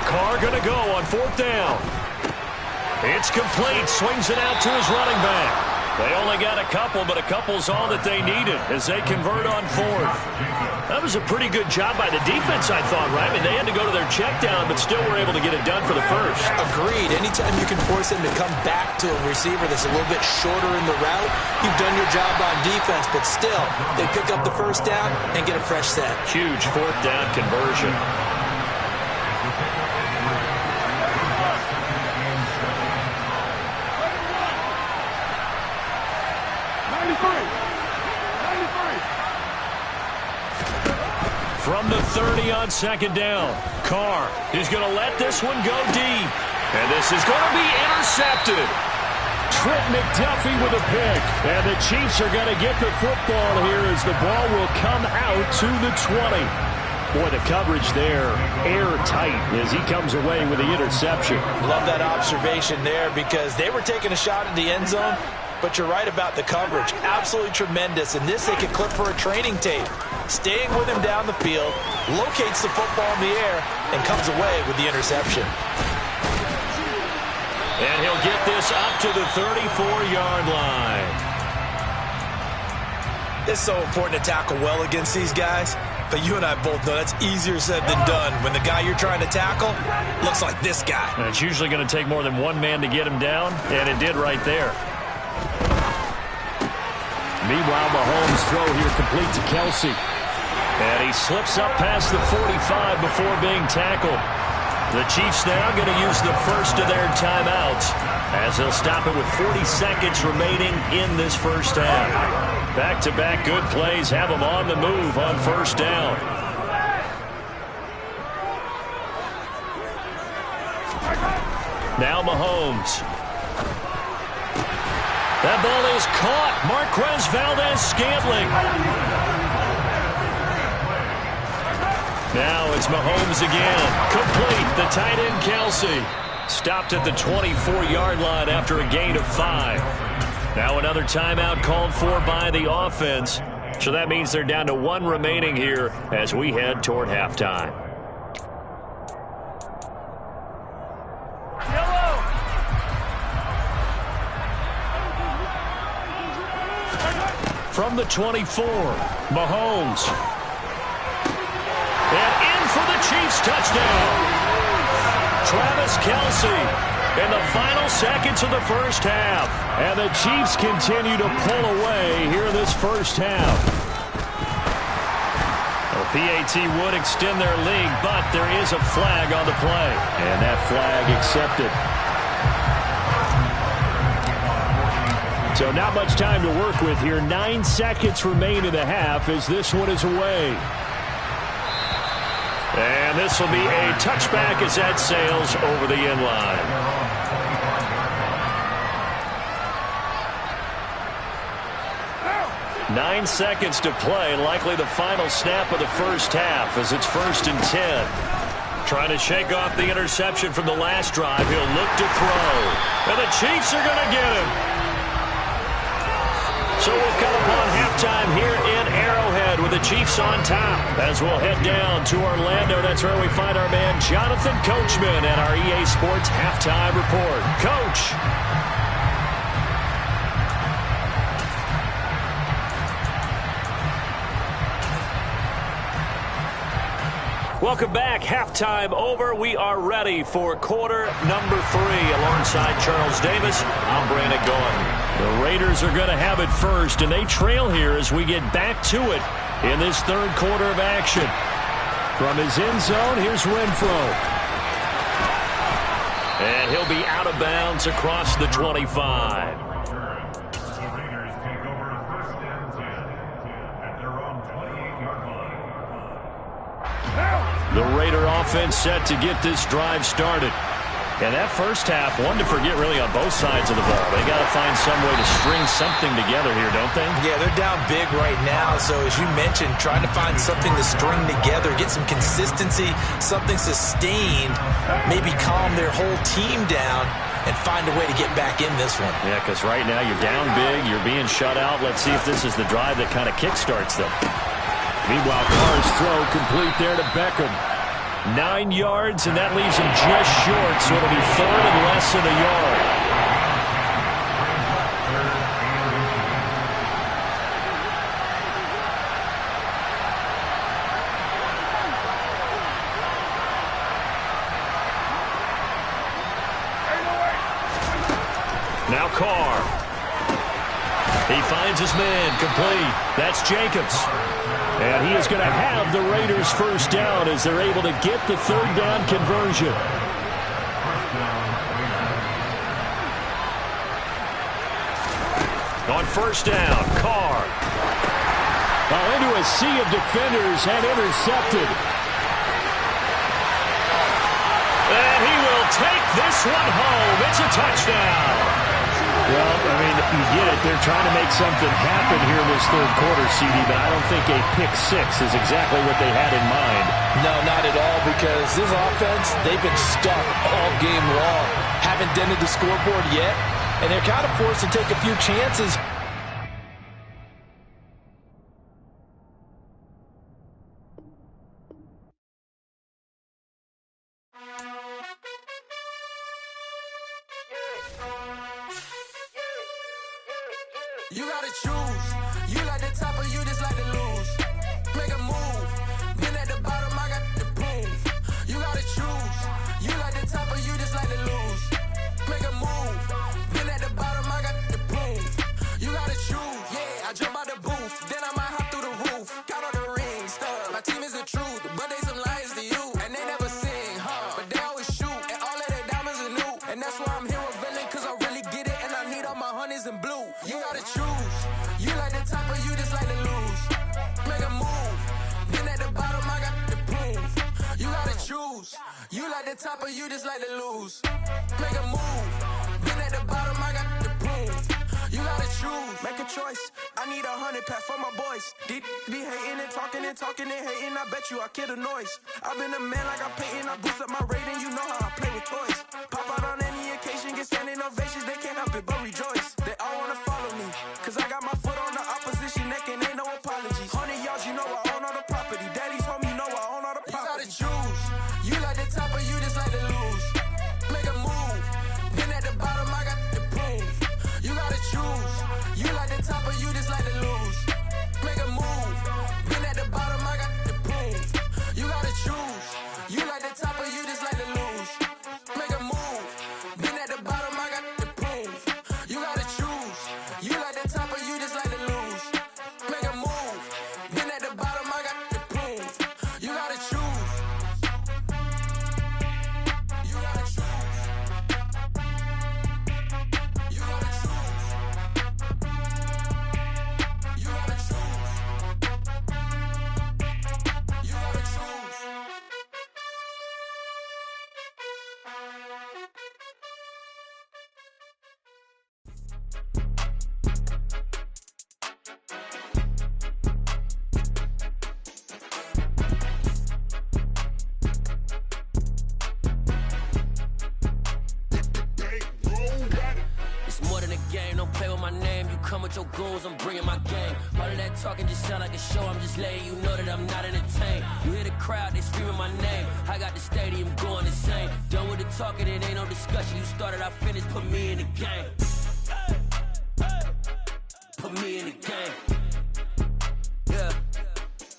Carr going to go on 4th down. It's complete. Swings it out to his running back. They only got a couple, but a couple's all that they needed as they convert on 4th. That was a pretty good job by the defense, I thought, right? I mean, they had to go to their check down, but still were able to get it done for the first. Agreed. Anytime you can force them to come back to a receiver that's a little bit shorter in the route, you've done your job on defense, but still, they pick up the first down and get a fresh set. Huge 4th down conversion. From the 30 on 2nd down, Carr is going to let this one go deep. And this is going to be intercepted. Trent McDuffie with a pick. And the Chiefs are going to get the football here as the ball will come out to the 20. Boy, the coverage there, airtight as he comes away with the interception. Love that observation there because they were taking a shot at the end zone, but you're right about the coverage. Absolutely tremendous. And this they could clip for a training tape. Staying with him down the field, locates the football in the air, and comes away with the interception. And he'll get this up to the 34-yard line. It's so important to tackle well against these guys, but you and I both know that's easier said than done when the guy you're trying to tackle looks like this guy. And it's usually going to take more than one man to get him down, and it did right there. Meanwhile, Mahomes' throw here complete to Kelsey. And he slips up past the 45 before being tackled. The Chiefs now going to use the first of their timeouts as they'll stop it with 40 seconds remaining in this first half. Back-to-back good plays have them on the move on 1st down. Now Mahomes. That ball is caught. Marquez Valdez-Scantling. Now it's Mahomes again. Complete. The tight end, Kelsey. Stopped at the 24-yard line after a gain of 5. Now another timeout called for by the offense. So that means they're down to 1 remaining here as we head toward halftime. From the 24, Mahomes. And in for the Chiefs touchdown. Travis Kelce in the final seconds of the first half. And the Chiefs continue to pull away here in this first half. The PAT would extend their lead, but there is a flag on the play. And that flag accepted. So not much time to work with here. 9 seconds remain in the half as this one is away. And this will be a touchback as that sails over the end line. Nine seconds to play, likely the final snap of the first half as it's 1st and 10. Trying to shake off the interception from the last drive. He'll look to throw. And the Chiefs are going to get him. So we've come upon halftime here in Arrowhead with the Chiefs on top. As we'll head down to Orlando, that's where we find our man Jonathan Coachman at our EA Sports Halftime Report. Coach. Welcome back. Halftime over. We are ready for quarter number 3. Alongside Charles Davis, I'm Brandon Gaudin. The Raiders are going to have it first, and they trail here as we get back to it in this third quarter of action. From his end zone, here's Renfro. And he'll be out of bounds across the 25. The Raider offense set to get this drive started. And that first half, one to forget really on both sides of the ball. They got to find some way to string something together here, don't they? Yeah, they're down big right now. So as you mentioned, trying to find something to string together, get some consistency, something sustained, maybe calm their whole team down and find a way to get back in this one. Yeah, because right now you're down big, you're being shut out. Let's see if this is the drive that kind of kickstarts them. Meanwhile, Carr's throw complete there to Beckham. 9 yards, and that leaves him just short, so it'll be 3rd and less than a yard. Now Carr. He finds his man complete. That's Jacobs. And he is going to have the Raiders first down as they're able to get the third down conversion. On first down, Carr. Into a sea of defenders and intercepted. And he will take this one home. It's a touchdown. Well, I mean, you get it. They're trying to make something happen here in this third quarter, CD, but I don't think a pick-6 is exactly what they had in mind. No, not at all, because this offense, they've been stuck all game long. Haven't dented the scoreboard yet, and they're kind of forced to take a few chances. You gotta choose. You like the top or you just like to lose. Make a move. Been at the bottom, I got the boom. You gotta choose. You like the top or you just like to lose. Make a move. Been at the bottom, I got the boom. You gotta choose. Yeah, I jump out the booth. Then I might hop through the roof. Got all the rings, stuff. My team is the truth, but they some liars to you. And they never sing, but they always shoot. And all of their diamonds are new. And that's why I'm here with villain, cause I really get it. And I need all my honeys in blue. You gotta choose. You like the top or you just like to lose. Make a move. Then at the bottom, I got the boom. You gotta choose. You like the top or you just like to lose. Make a move. Then at the bottom, I got the boom. You gotta choose. Make a choice. I need 100 pack for my boys. Be hating and talking and talking and hating. I bet you I kill the noise. I've been a man like I'm Peyton. I boost up my rating. You know how I play with toys. Pop out on any occasion. Get standing ovations. They can't help it but rejoice. They all wanna follow me. Cause I got my foot on the opposition neck and ain't no apologies. 100 yards, you know I own all the property. Daddy's home, you know I own all the property. You gotta choose. You like the top or you just like to lose. Make a move. Then at the bottom, I got the boom. You gotta choose. You like the top or you just like to lose. Make a move. Then at the bottom, I got the boom. You gotta choose. You like the top or you just like to lose. my name, you come with your goons, I'm bringing my game. All of that talking just sound like a show, I'm just letting you know that I'm not entertained. You hear the crowd, they screaming my name. I got the stadium going insane. Done with the talking, it ain't no discussion. You started, I finished, put me in the game. Put me in the game. Yeah,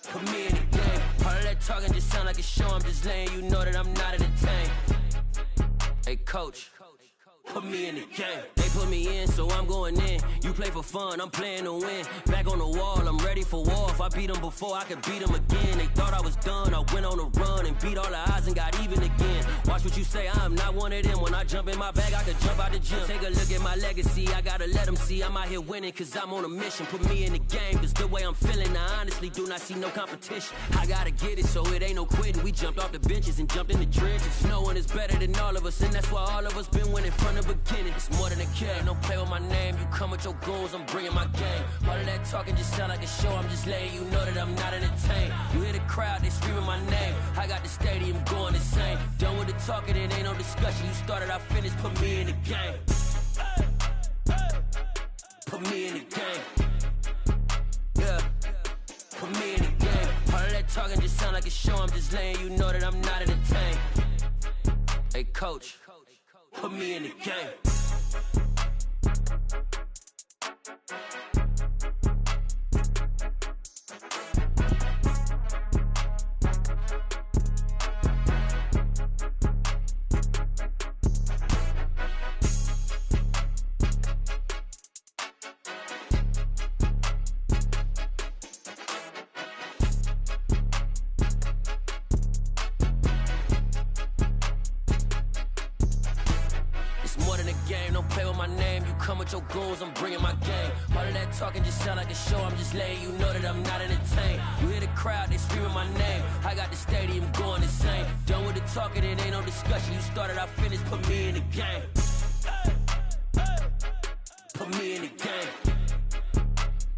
put me in the game. All of that talking just sound like a show, I'm just letting you know that I'm not entertained. Hey, coach, put me in the game. They put me in, so I'm going in. You play for fun, I'm playing to win. Back on the wall, I'm ready for war. If I beat them before, I could beat them again. They thought I was done, I went on a run and beat all the odds and got even again. Watch what you say, I'm not one of them. When I jump in my bag, I could jump out the gym. Take a look at my legacy, I gotta let them see I'm out here winning, cause I'm on a mission. Put me in the game, cause the way I'm feeling, I honestly do not see no competition. I gotta get it, so it ain't no quitting. We jumped off the benches and jumped in the trenches. No one is better than all of us, and that's why all of us been winning from the beginning. It's more than a kid, don't play with my name. You come with your goons, I'm bringing my game. All of that talking just sound like a show, I'm just letting you know that I'm not entertained. You hear the crowd, they screaming my name. I got the stadium going insane. Done with the talking, it ain't no discussion. You started, I finished, put me in the game. Put me in the game. Yeah, put me in the game. All of that talking just sound like a show, I'm just letting you know that I'm not entertained. Hey, coach, put me in the game. Your goals, I'm bringing my game. All of that talking just sound like a show, I'm just letting you know that I'm not entertained. You hear the crowd, they screaming my name. I got the stadium going insane. Done with the talking, it ain't no discussion. You started, I finished, put me in the game. Put me in the game.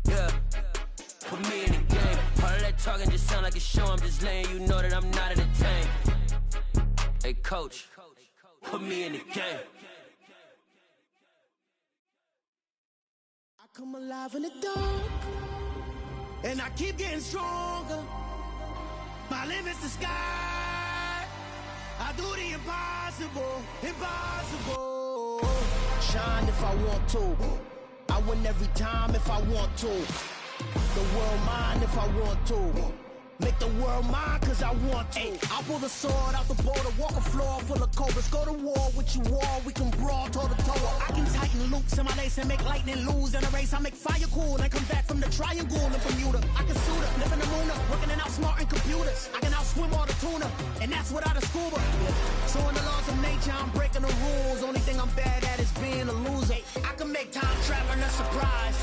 Yeah, put me in the game. All of that talking just sound like a show, I'm just letting you know that I'm not entertained. Hey, coach, put me in the game. Come alive in the dark, and I keep getting stronger. My limit's the sky. I do the impossible, impossible. Shine if I want to. I win every time if I want to. The world mine if I want to. Make the world mine cause I want to. Ay, I'll pull the sword out the border, walk a floor full of cobras. Go to war with you all, we can brawl toe to toe. I can tighten loops in my lace and make lightning lose in a race. I make fire cool and come back from the triangle in Bermuda. I can suit up, live in the moon up, working and outsmarting computers. I can outswim all the tuna, and that's without a scuba. So in the laws of nature, I'm breaking the rules. Only thing I'm bad at is being a loser. I can make time traveling a surprise,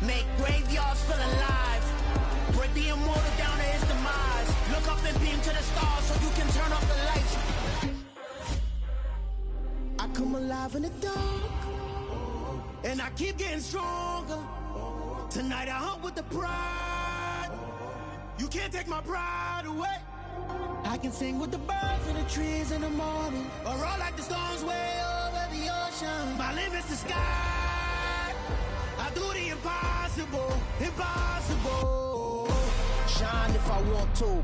make graveyards feel alive. Break the immortal down to his demise. Look up and beam to the stars so you can turn off the lights. I come alive in the dark, and I keep getting stronger. Tonight I hunt with the pride. You can't take my pride away. I can sing with the birds and the trees in the morning, or roll like the storms way over the ocean. My limit's the sky. I do the impossible, impossible. Shine if I want to.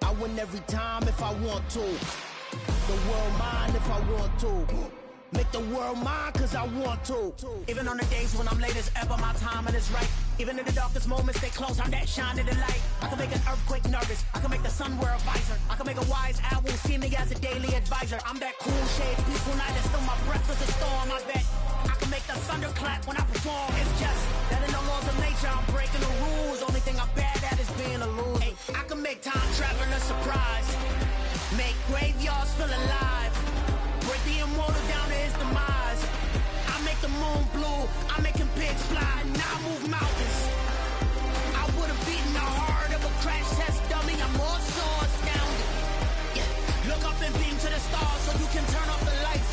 I win every time if I want to. The world mine if I want to. Make the world mine cause I want to. Even on the days when I'm late as ever, my timing is right. Even in the darkest moments, stay close, I'm that shining the light. I can make an earthquake nervous, I can make the sun wear a visor. I can make a wise owl see me as a daily advisor. I'm that cool shade, peaceful night, and still my breath is a storm. I bet I can make the thunder clap when I perform. It's just that in the laws of nature, I'm breaking the rules. Only thing I'm bad at is being a loser. Hey, I can make time traveling a surprise, make graveyards feel alive. Break the immortal down to his demise. I make the moon blue, I'm making pigs fly, now I move mountains. I would've beaten the heart of a crash test dummy, I'm more so astounded. Yeah. Look up and beam to the stars so you can turn off the lights.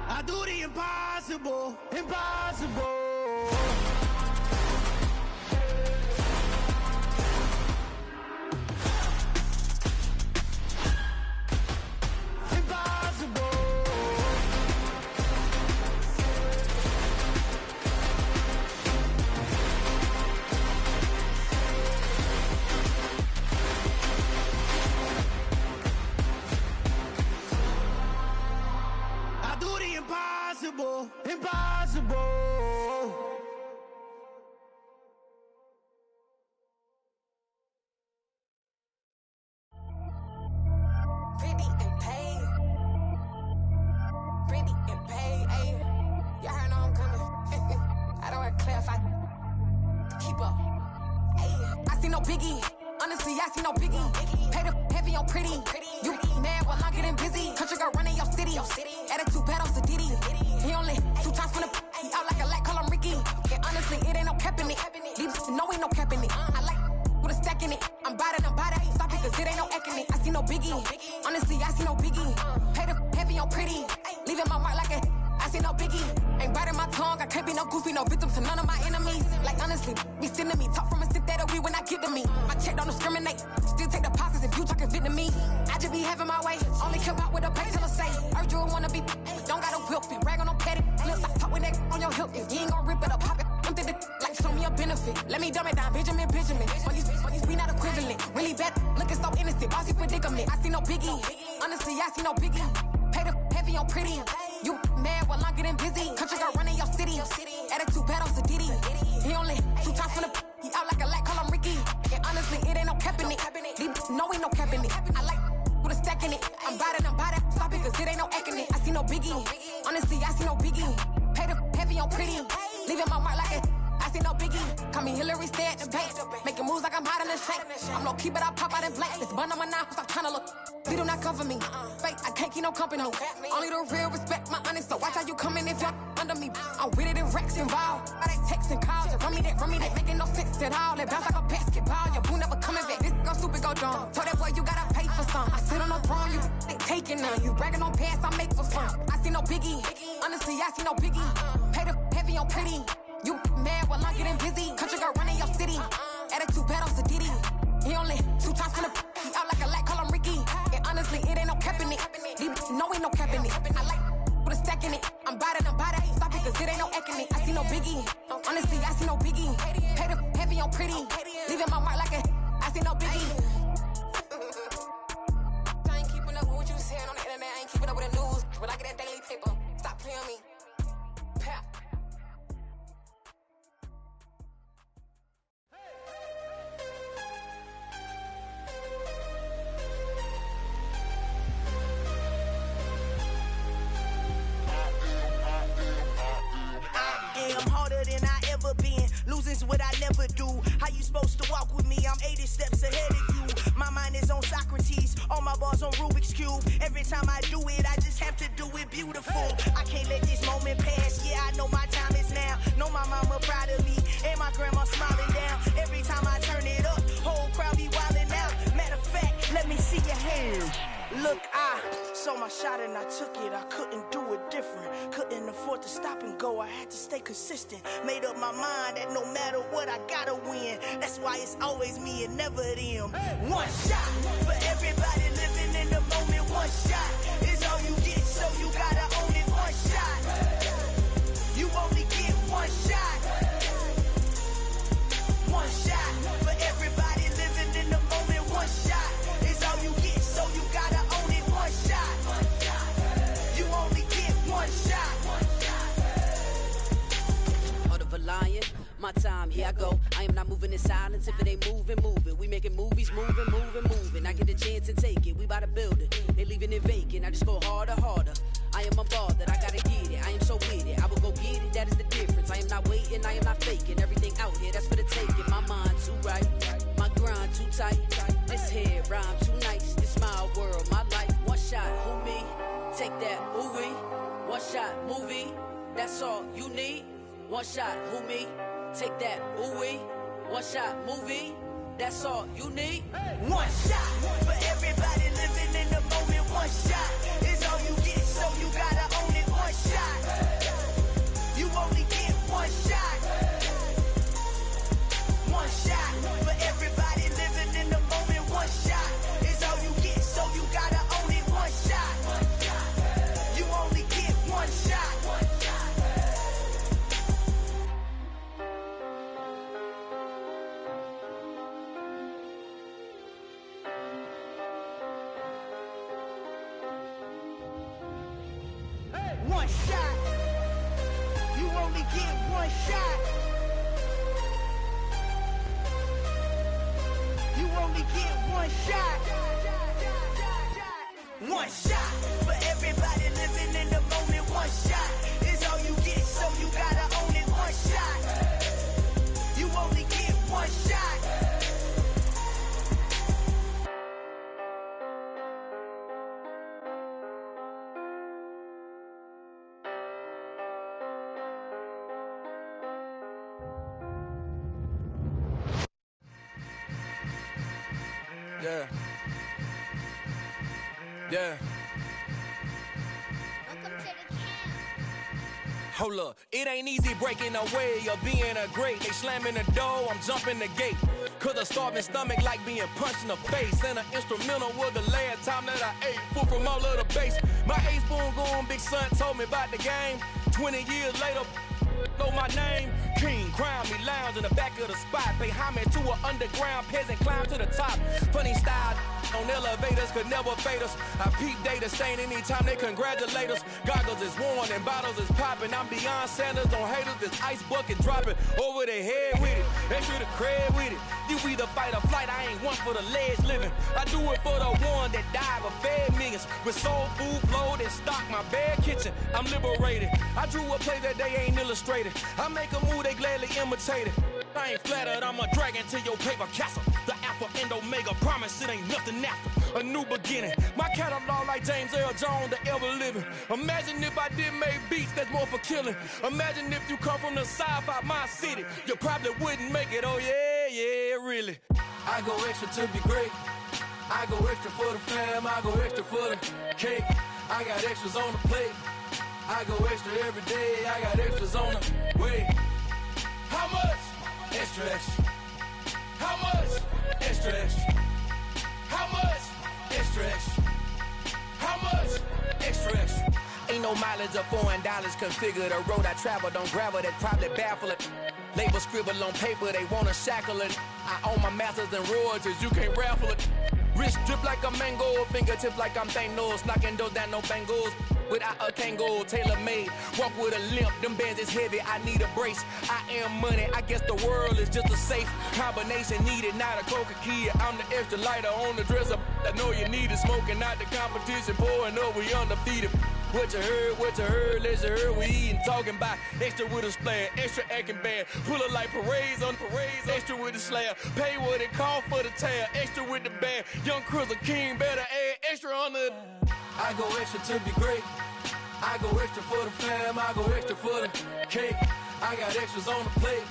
I do the impossible, impossible. impossible, impossible. Pretty and paid. Pretty and paid, ayy. Y'all heard know I'm coming. I don't want to clarify. Keep up. Ayy. I see no biggie. Honestly, I see no biggie. Pay the heavy on pretty. You mad while I'm getting busy. Country girl running your city. Attitude bad on Diddy. He only 2 times from the he out like a light, call him Ricky. And honestly, it ain't no cap in it. These no ain't no cap in it. I like with a stack in it. I'm bout it. Stop it, cause it ain't no acting it. I see no biggie. Honestly, I see no biggie. Pay the heavy on pretty. Leaving my mark like a I see no biggie. Ain't biting my tongue. I can't be no goofy, no victim to none of my enemies. Like honestly, be sending me talk from a sit that we when I get to me. My check don't discriminate. Still take deposits if you talking Vietnamese. I just be having my way. Only care about what the payteller say. Urge you wanna be, don't gotta whip it. Rag on no petty. Flips, I talk with that on your hip. If you ain't gon' rip it or pop it, empty the like show me a benefit. Let me dumb it down, Benjamin. We not equivalent. Really bad, looking so innocent. Bossy predicament. I see no biggie. Honestly, I see no biggie. Pay the heavy on pretty. You mad while I'm getting busy. Country girl running your city. Attitude bad on Diddy. He only 2 times from the he out like a light, call him Ricky. And honestly, it ain't no cap in it. These no ain't no cap in it. I like with a stack in it. I'm bout it. Stop it, cause it ain't no acting it. I see no biggie. Honestly, I see no biggie. Pay the heavy on pretty. Leaving my mark like a I see no biggie. Call me Hillary, stay at the bank. Making moves like I'm hot in the shank. I'm low key, but I pop out in blank. This bun on my knife, stop trying to look. They do not come for me. Fake, I can't keep no company. Only the real respect my honest. So watch how you coming if you're under me. I'm with it and Rex involved. I they text and calls. Run me that. Making no sense at all. They bounce like a basketball. Your boo never coming back. This go stupid, go dumb. Told that boy you gotta pay for some. I sit on no throne, you they taking none. You bragging on pants, I make for fun. I see no biggie. Honestly, I see no biggie. Pay the heavy on pretty. You mad while I'm getting busy. Country girl running your city. Attitude bad on Diddy. He only 2 times from the he out like a light, call him Ricky. And honestly, it ain't no cap in it. These no ain't no cap in it. I like with a stack in it. I'm bout it. Stop it, cause it ain't no acting it. I see no biggie. Honestly, I see no biggie. Pay the heavy on pretty. Leaving my mark like a I see no biggie. I ain't keeping up with what you saying on the internet. I ain't keeping up with the news. But I get that daily paper. Stop playing me. Pap. I'm harder than I ever been. Losing's what I never do. How you supposed to walk with me? I'm 80 steps ahead of you. My mind is on Socrates. All my bars on Rubik's Cube. Every time I do it, I just have to do it beautiful. I can't let this moment pass. Yeah, I know my time is now. Know my mama proud of me. And my grandma smiling down. Every time I turn it up, whole crowd be wildin' out. Matter of fact, let me see your hands. Look, I saw my shot and I took it. I couldn't do it different. Couldn't afford to stop and go. I had to stay consistent. Made up my mind that no matter what, I gotta win. That's why it's always me and never them. One shot for everybody living in the moment. One shot is all you get, so you gotta own it. One shot. You only get one shot. One shot for everybody living in the moment. One shot is all you get, so you gotta own it. One shot. You only get one shot. Heart of a lion, my time, here I go. I am not moving in silence. If it ain't moving, move it. We making movies, moving. I get a chance and take it. We bout to build it. They leaving it vacant. I just go harder. I am a ball that I gotta get it. I am so with it. I will go get it. That is the difference. I am not waiting. I am not faking. Everything out here, that's for the taking. My mind too right. My grind too tight. This head rhyme too nice. This my world, my life. One shot, who me? Take that, ooh-wee. One shot, movie. That's all you need. One shot, who me? Take that, ooh-wee. One shot, movie. That's all you need. One shot for everybody living in the moment. One shot is all you get, so you gotta own it. One shot. You only get one shot. One shot for everybody living in the moment. One shot is all you get, so you gotta own it. One shot. You only get one shot. One shot. You only get one shot. You only get one shot. One shot for everybody living in the moment. One shot is all you get, so you gotta own it. One shot. You only get one shot. Yeah. Yeah. Hold up, it ain't easy breaking away or being a great. They slamming the door, I'm jumping the gate. Cause a starving stomach like being punched in the face. And an instrumental was the last time that I ate food from all of the bass. My ace boom goon, big son told me about the game. 20 years later, know my name. King, crown me, lounge in the back of the spot. Pay homage to an underground peasant, climb to the top. Funny style on elevators could never fade us. I peep data stain anytime they congratulate us. Goggles is worn and bottles is popping. I'm beyond Sanders on haters, this ice bucket dropping over their head with it. Extra the cred with it. You either fight or flight, I ain't one for the ledge living. I do it for the one that died but fed millions. With soul food flowed and stock my bare kitchen. I'm liberated. I drew a play that they ain't illustrated. I make a move they gladly imitated. I ain't flattered, I'm a dragon to your paper castle. The Alpha and Omega, promise it ain't nothing after. A new beginning. My catalog like James Earl Jones, the ever living. Imagine if I did make beats that's more for killing. Imagine if you come from the sci-fi my city. You probably wouldn't make it, oh yeah, really. I go extra to be great. I go extra for the fam, I go extra for the cake. I got extras on the plate. I go extra every day, I got extras on the way. How much? Extra, extra. How much? Extra, extra. How much? Extra, extra. How much? Extra, extra. Ain't no mileage of $4 configure the road I travel. Don't gravel that probably baffle it. Label scribble on paper, they wanna shackle it. I own my masters and royalties, you can't raffle it. Wrist drip like a mango, fingertips like I'm Thanos, knocking those down no bangles. Without a Kango, tailor-made, walk with a limp, them bands is heavy, I need a brace. I am money, I guess the world is just a safe combination needed, not a coca key. I'm the extra lighter on the dresser, I know you need it, smoking out the competition, pouring up, we undefeated. What you heard, let's heard, we eatin', talking about extra with a splash, extra acting bad, pull it like parades on parades, extra with the slab, pay what it cost for the tab, extra with the band, young Chris a king, better add extra on the. I go extra to be great. I go extra for the fam, I go extra for the cake. I got extras on the plate.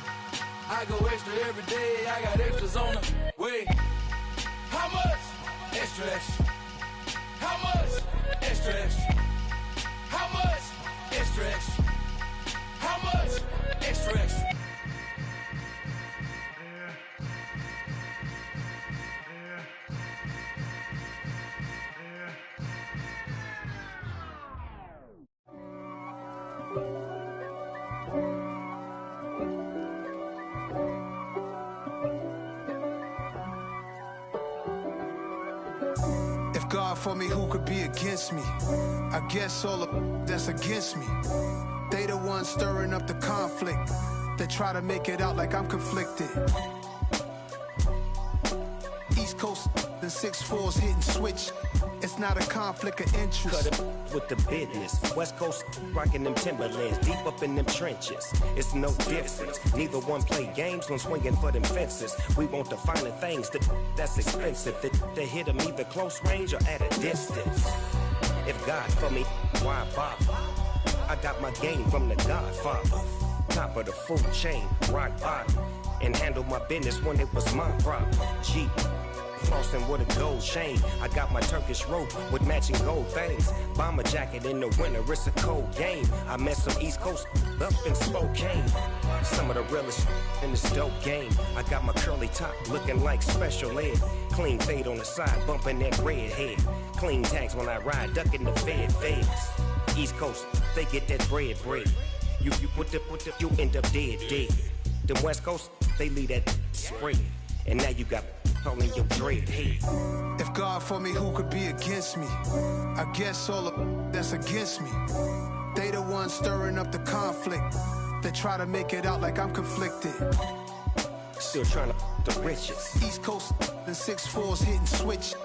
I go extra every day, I got extras on the way. How much? Extra, extra. How much? Extra, extra. How much? Extra, extra. How much? Extra, extra. God for me, who could be against me? I guess all of that's against me. They the ones stirring up the conflict. They try to make it out like I'm conflicted. East Coast and 6'4's hitting switch. It's not a conflict of interest. Cut it with the business. West Coast rocking them Timberlands, deep up in them trenches. It's no difference. Neither one play games when swinging for them fences. We want the finer things that's expensive. That hit them either close range or at a distance. If God for me, why bother? I got my game from the Godfather. Top of the food chain, rock bottom. And handle my business when it was my problem. Jeep. Flossing with a gold chain. I got my Turkish rope with matching gold things. Bomber jacket in the winter, it's a cold game. I met some East Coast up in Spokane. Some of the realest in this dope game. I got my curly top looking like special ed. Clean fade on the side, bumping that red head. Clean tags when I ride, ducking the feds. East Coast, they get that bread. You put the, you end up dead. The West Coast, they leave that spread. And now you got all in your dread head. If God for me, who could be against me? I guess all of that's against me. They the ones stirring up the conflict. They try to make it out like I'm conflicted. Still trying to the riches. East Coast and 6'4s hitting switch.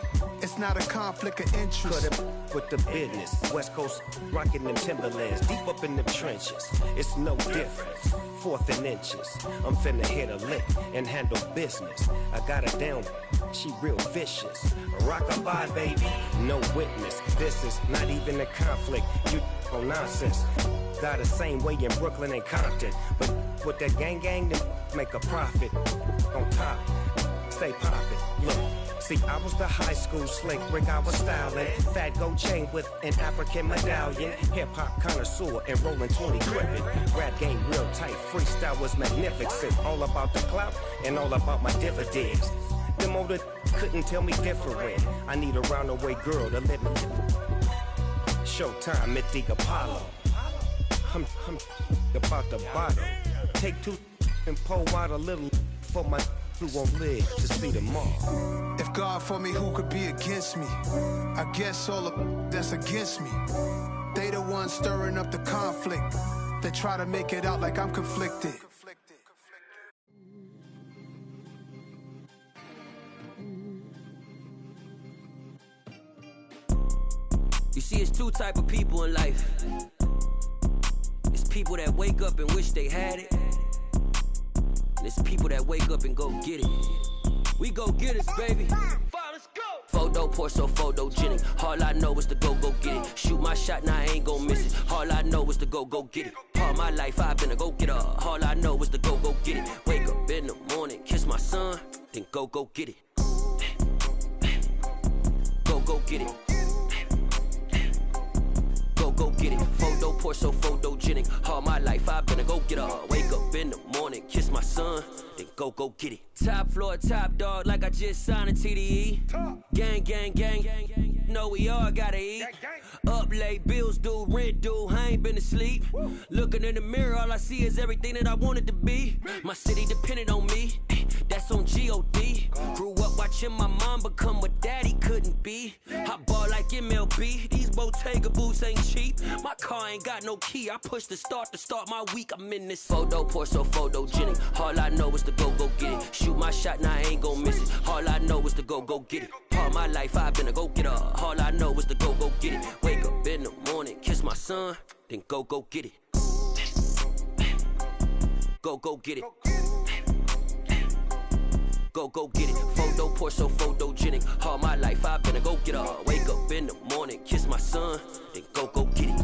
It's not a conflict of interest. Cut up with the business. West Coast rocking them Timberlands. Deep up in them trenches. It's no difference. 4th and inches. I'm finna hit a lick and handle business. I got her down. She real vicious. Rockabye, baby. No witness. This is not even a conflict. You on nonsense. Got the same way in Brooklyn and Compton. But with that gang, then make a profit. On top, stay poppin'. Look, see, I was the high school slick Rick, I was styling. Fat gold chain with an African medallion. Hip-hop connoisseur and rolling 20 gripping. Rap game real tight, freestyle was magnificent. All about the clout and all about my dividends. Them older couldn't tell me different. I need a round-away girl to let me. Showtime at the Apollo. I'm about the bottom. Take 2 and pour out a little for my who won't live to see tomorrow. If God for me, who could be against me? I guess all of that's against me. They the ones stirring up the conflict. They try to make it out like I'm conflicted. You see, it's 2 type of people in life. It's people that wake up and wish they had it. And it's people that wake up and go get it. We go get it, baby. Photo, Porso, photogenic. All I know is to go get it. Shoot my shot, now I ain't gon' miss it. All I know is to go get it. All my life I've been a go-getter. All I know is to go get it. Wake up in the morning, kiss my son, then go get it. Go get it. Go get it. Photo, Porso, photogenic. All my life I've been a go-getter. Wake up in the morning, kiss my son, then go get it. Top floor, top dog, like I just signed a TDE. Gang. Know we all gotta eat. Up late, bills due, rent due, I ain't been asleep. Looking in the mirror, all I see is everything that I wanted to be. My city depended on me, that's on G.O.D. Grew up watching my mom become what daddy couldn't be. I ball like MLB, these Bottega boots ain't cheap. My car ain't got no key, I push the start to start my week. I'm in this photo, Porso, photogenic. All I know is to go get it. Shoot my shot, now I ain't gon' miss it. All I know is to go get it. All my life I've been a go-getter. All I know is to go get it. Wake up in the morning, kiss my son, then go get it. Go get it. Go get it. Photo, Porso, photogenic. All my life I've been a go-getter. Wake up in the morning, kiss my son, then go get it.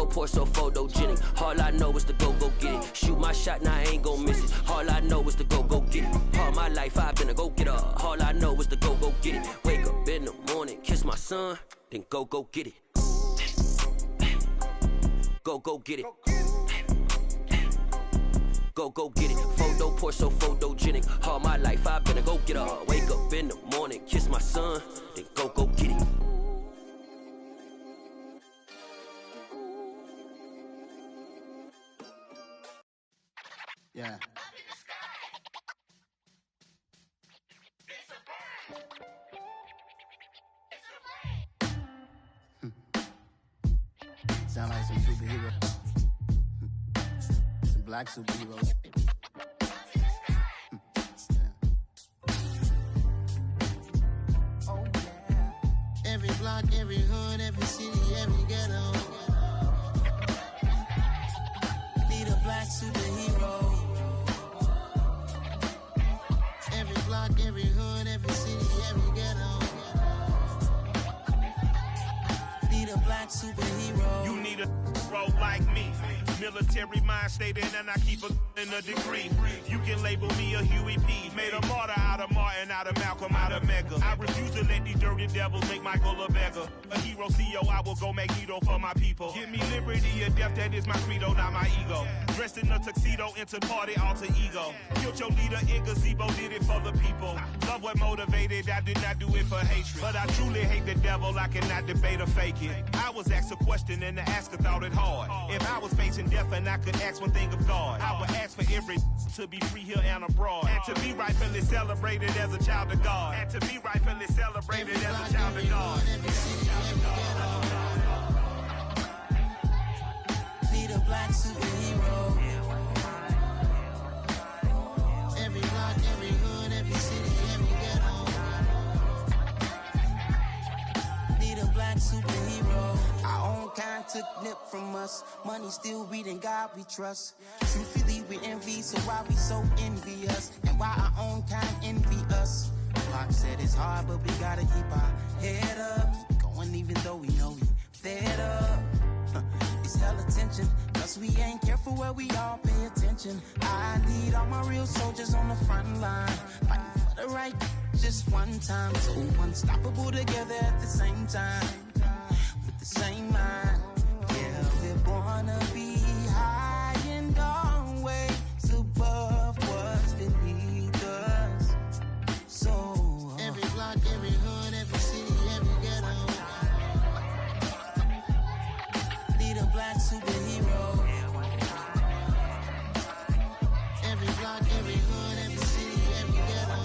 Porso, photogenic. All I know is to go get it. Shoot my shot, now I ain't gon' miss it. All I know is to go get it. All my life I've been a go-getter. All I know is to go get it. Wake up in the morning, kiss my son, then go get it. Go get it. Go get it. Photo, Porso, photogenic. All my life I've been a go-getter. Wake up in the morning, kiss my son, then go get it. Yeah. Sound like some superheroes. Some black superheroes. Oh, yeah. Every block, every hood, every city, every ghetto. Need a black superhero. Every block, every hood, every city, every ghetto. Need a black superhero. You need a hero like me. Military mind state and I keep in a degree. You can label me a Huey P. Made a martyr out of Martin, out of Malcolm, out of Mega. I refuse to let these dirty devils make Michael a beggar. A hero CEO, I will go Magneto for my people. Give me liberty or death, that is my credo, not my ego. Dressed in a tuxedo, into party, alter ego. Killed your leader in gazebo, did it for the people. Love what motivated, I did not do it for hatred. But I truly hate the devil, I cannot debate or fake it. I was asked a question and the asker thought it hard. If I was facing death and I could ask one thing of God, I would ask for every to be free here and abroad. And to be rightfully celebrated as a child of God. And to be rightfully celebrated as a child of God. Need a black superhero. Every block, every hood, every city, every ghetto. Need a black superhero. Our own kind took nip from us. Money still reading God we trust. Truthfully we envy, so why we so envious? And why our own kind envy us? Pac said it's hard, but we gotta keep our head up. Going even though we know we fed up. It's hell attention, cause we ain't careful where we all pay attention. I need all my real soldiers on the front line, fighting for the right just one time. So unstoppable together at the same time, with the same mind. Yeah, we're born to be high and always above what's beneath us. So every block, every hood, every city, every ghetto. Need a black superhero. Every block, every hood, every city, every ghetto.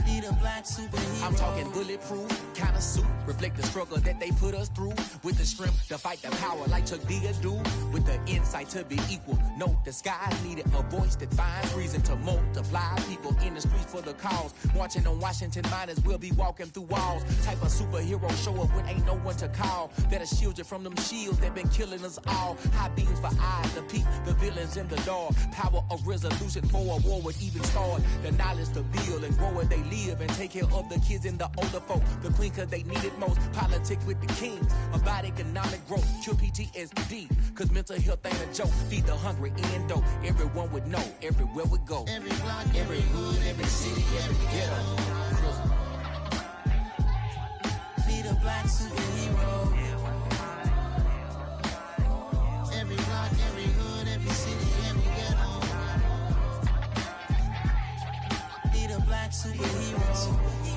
Need a black superhero. I'm talking bulletproof kind of suit, reflect the struggle that they put us through, with the strength to fight the power like Chuck D do, with the insight to be equal. No disguise needed, a voice that finds reason to multiply people in the streets for the cause. Marching on Washington, might as well be walking through walls. Type of superhero show up when ain't no one to call. That'll shield you from them shields that been killing us all. High beams for eyes to peep the villains in the dark. Power of resolution for a war would even start. The knowledge to build and grow where they live and take care of the kids and the older folk. The queen cause they need it most. Politic with the king about economic growth. Cure PTSD cause mental health ain't a joke. Feed the hungry and dope. Everyone would know everywhere we go. Every block, every hood, every city, every ghetto. Need a black superhero. Every block, every hood, every city, every ghetto. Need a black superhero.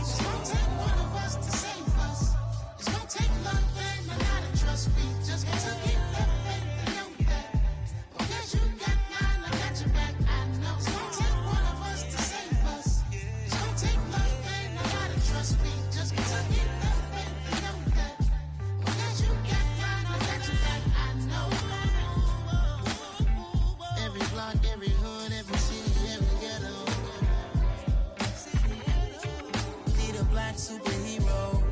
It's gonna take one of us to save us. It's gonna take love and a lot of trust. We just gotta keep that faith and know that. Because you got mine, I got your back, I know. It's gonna take one of us to save us. It's gonna take love and a lot of trust. We just gotta keep that faith and know that. Because you got mine, I got your back, I know. Every block, every hood, every city, every ghetto. Need a black superhero.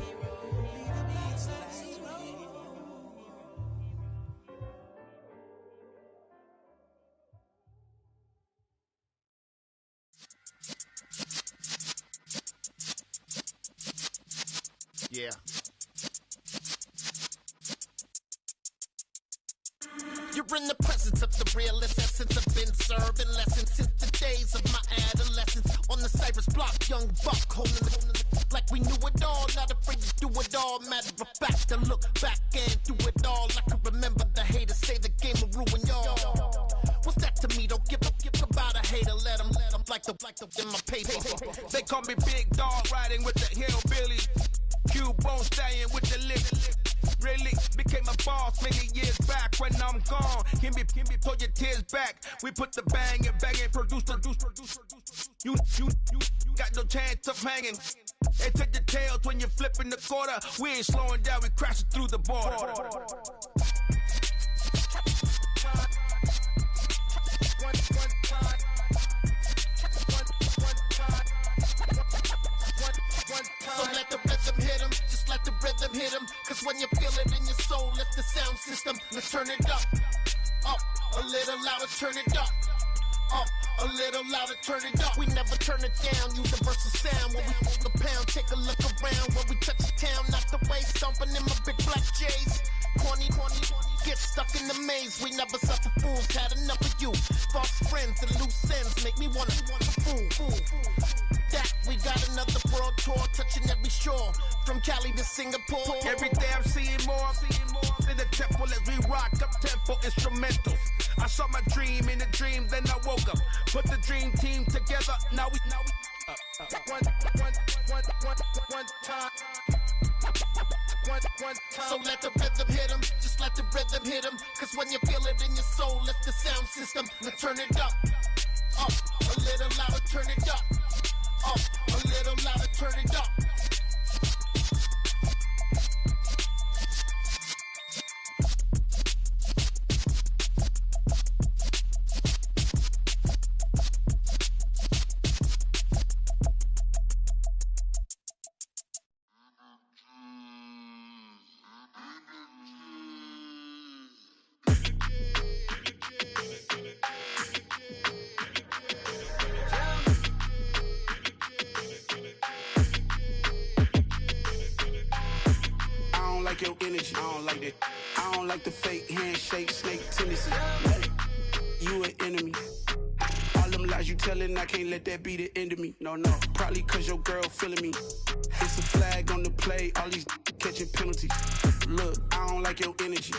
Yeah. You're in the presence of the realest essence. I've been serving lessons since the days of my adolescence. On the Cypress block, young buck holding it like we knew it all. Not afraid to do it all. Matter of fact, to look back and do it all. I can remember the haters say the game will ruin y'all. What's that to me? Don't give about a hater. Let them like the in my paper. They call me Big Dog, riding with the hillbillies. Cubone staying with the lick. Really became a boss many years back. When I'm gone, can be pull your tears back. We put the bang and produce. You got no chance of hanging. They take the tails when you're flipping the quarter. We ain't slowing down, we crashing through the border. So let the rhythm hit 'em, just let the rhythm hit 'em. Cause when you feel it in your soul, lift the sound system. Let's turn it up, a little louder, turn it up. Up, a little louder, turn it up. We never turn it down, universal sound. When we move the pound, take a look around. When we touch the town, knock the way, stomping in my big black J's. Corny, get stuck in the maze. We never suffer fools, had enough of you. False friends and loose ends make me wanna fool. That we got another world tour, touching every shore, from Cali to Singapore. Every day I'm seeing more. In the temple as we rock up tempo instrumentals. I saw my dream in a dream, then I woke up. Put the dream team together. Now we one time. So let the rhythm hit him, just let the rhythm hit him. Cause when you feel it in your soul, lift the sound system. Now turn it up, a little louder, turn it up, a little louder, turn it up. Your energy, I don't like that. I don't like the fake handshake, snake tendency. You an enemy. All them lies you telling, I can't let that be the end of me. No, probably cause your girl feeling me. It's a flag on the play, all these catching penalties. Look, I don't like your energy.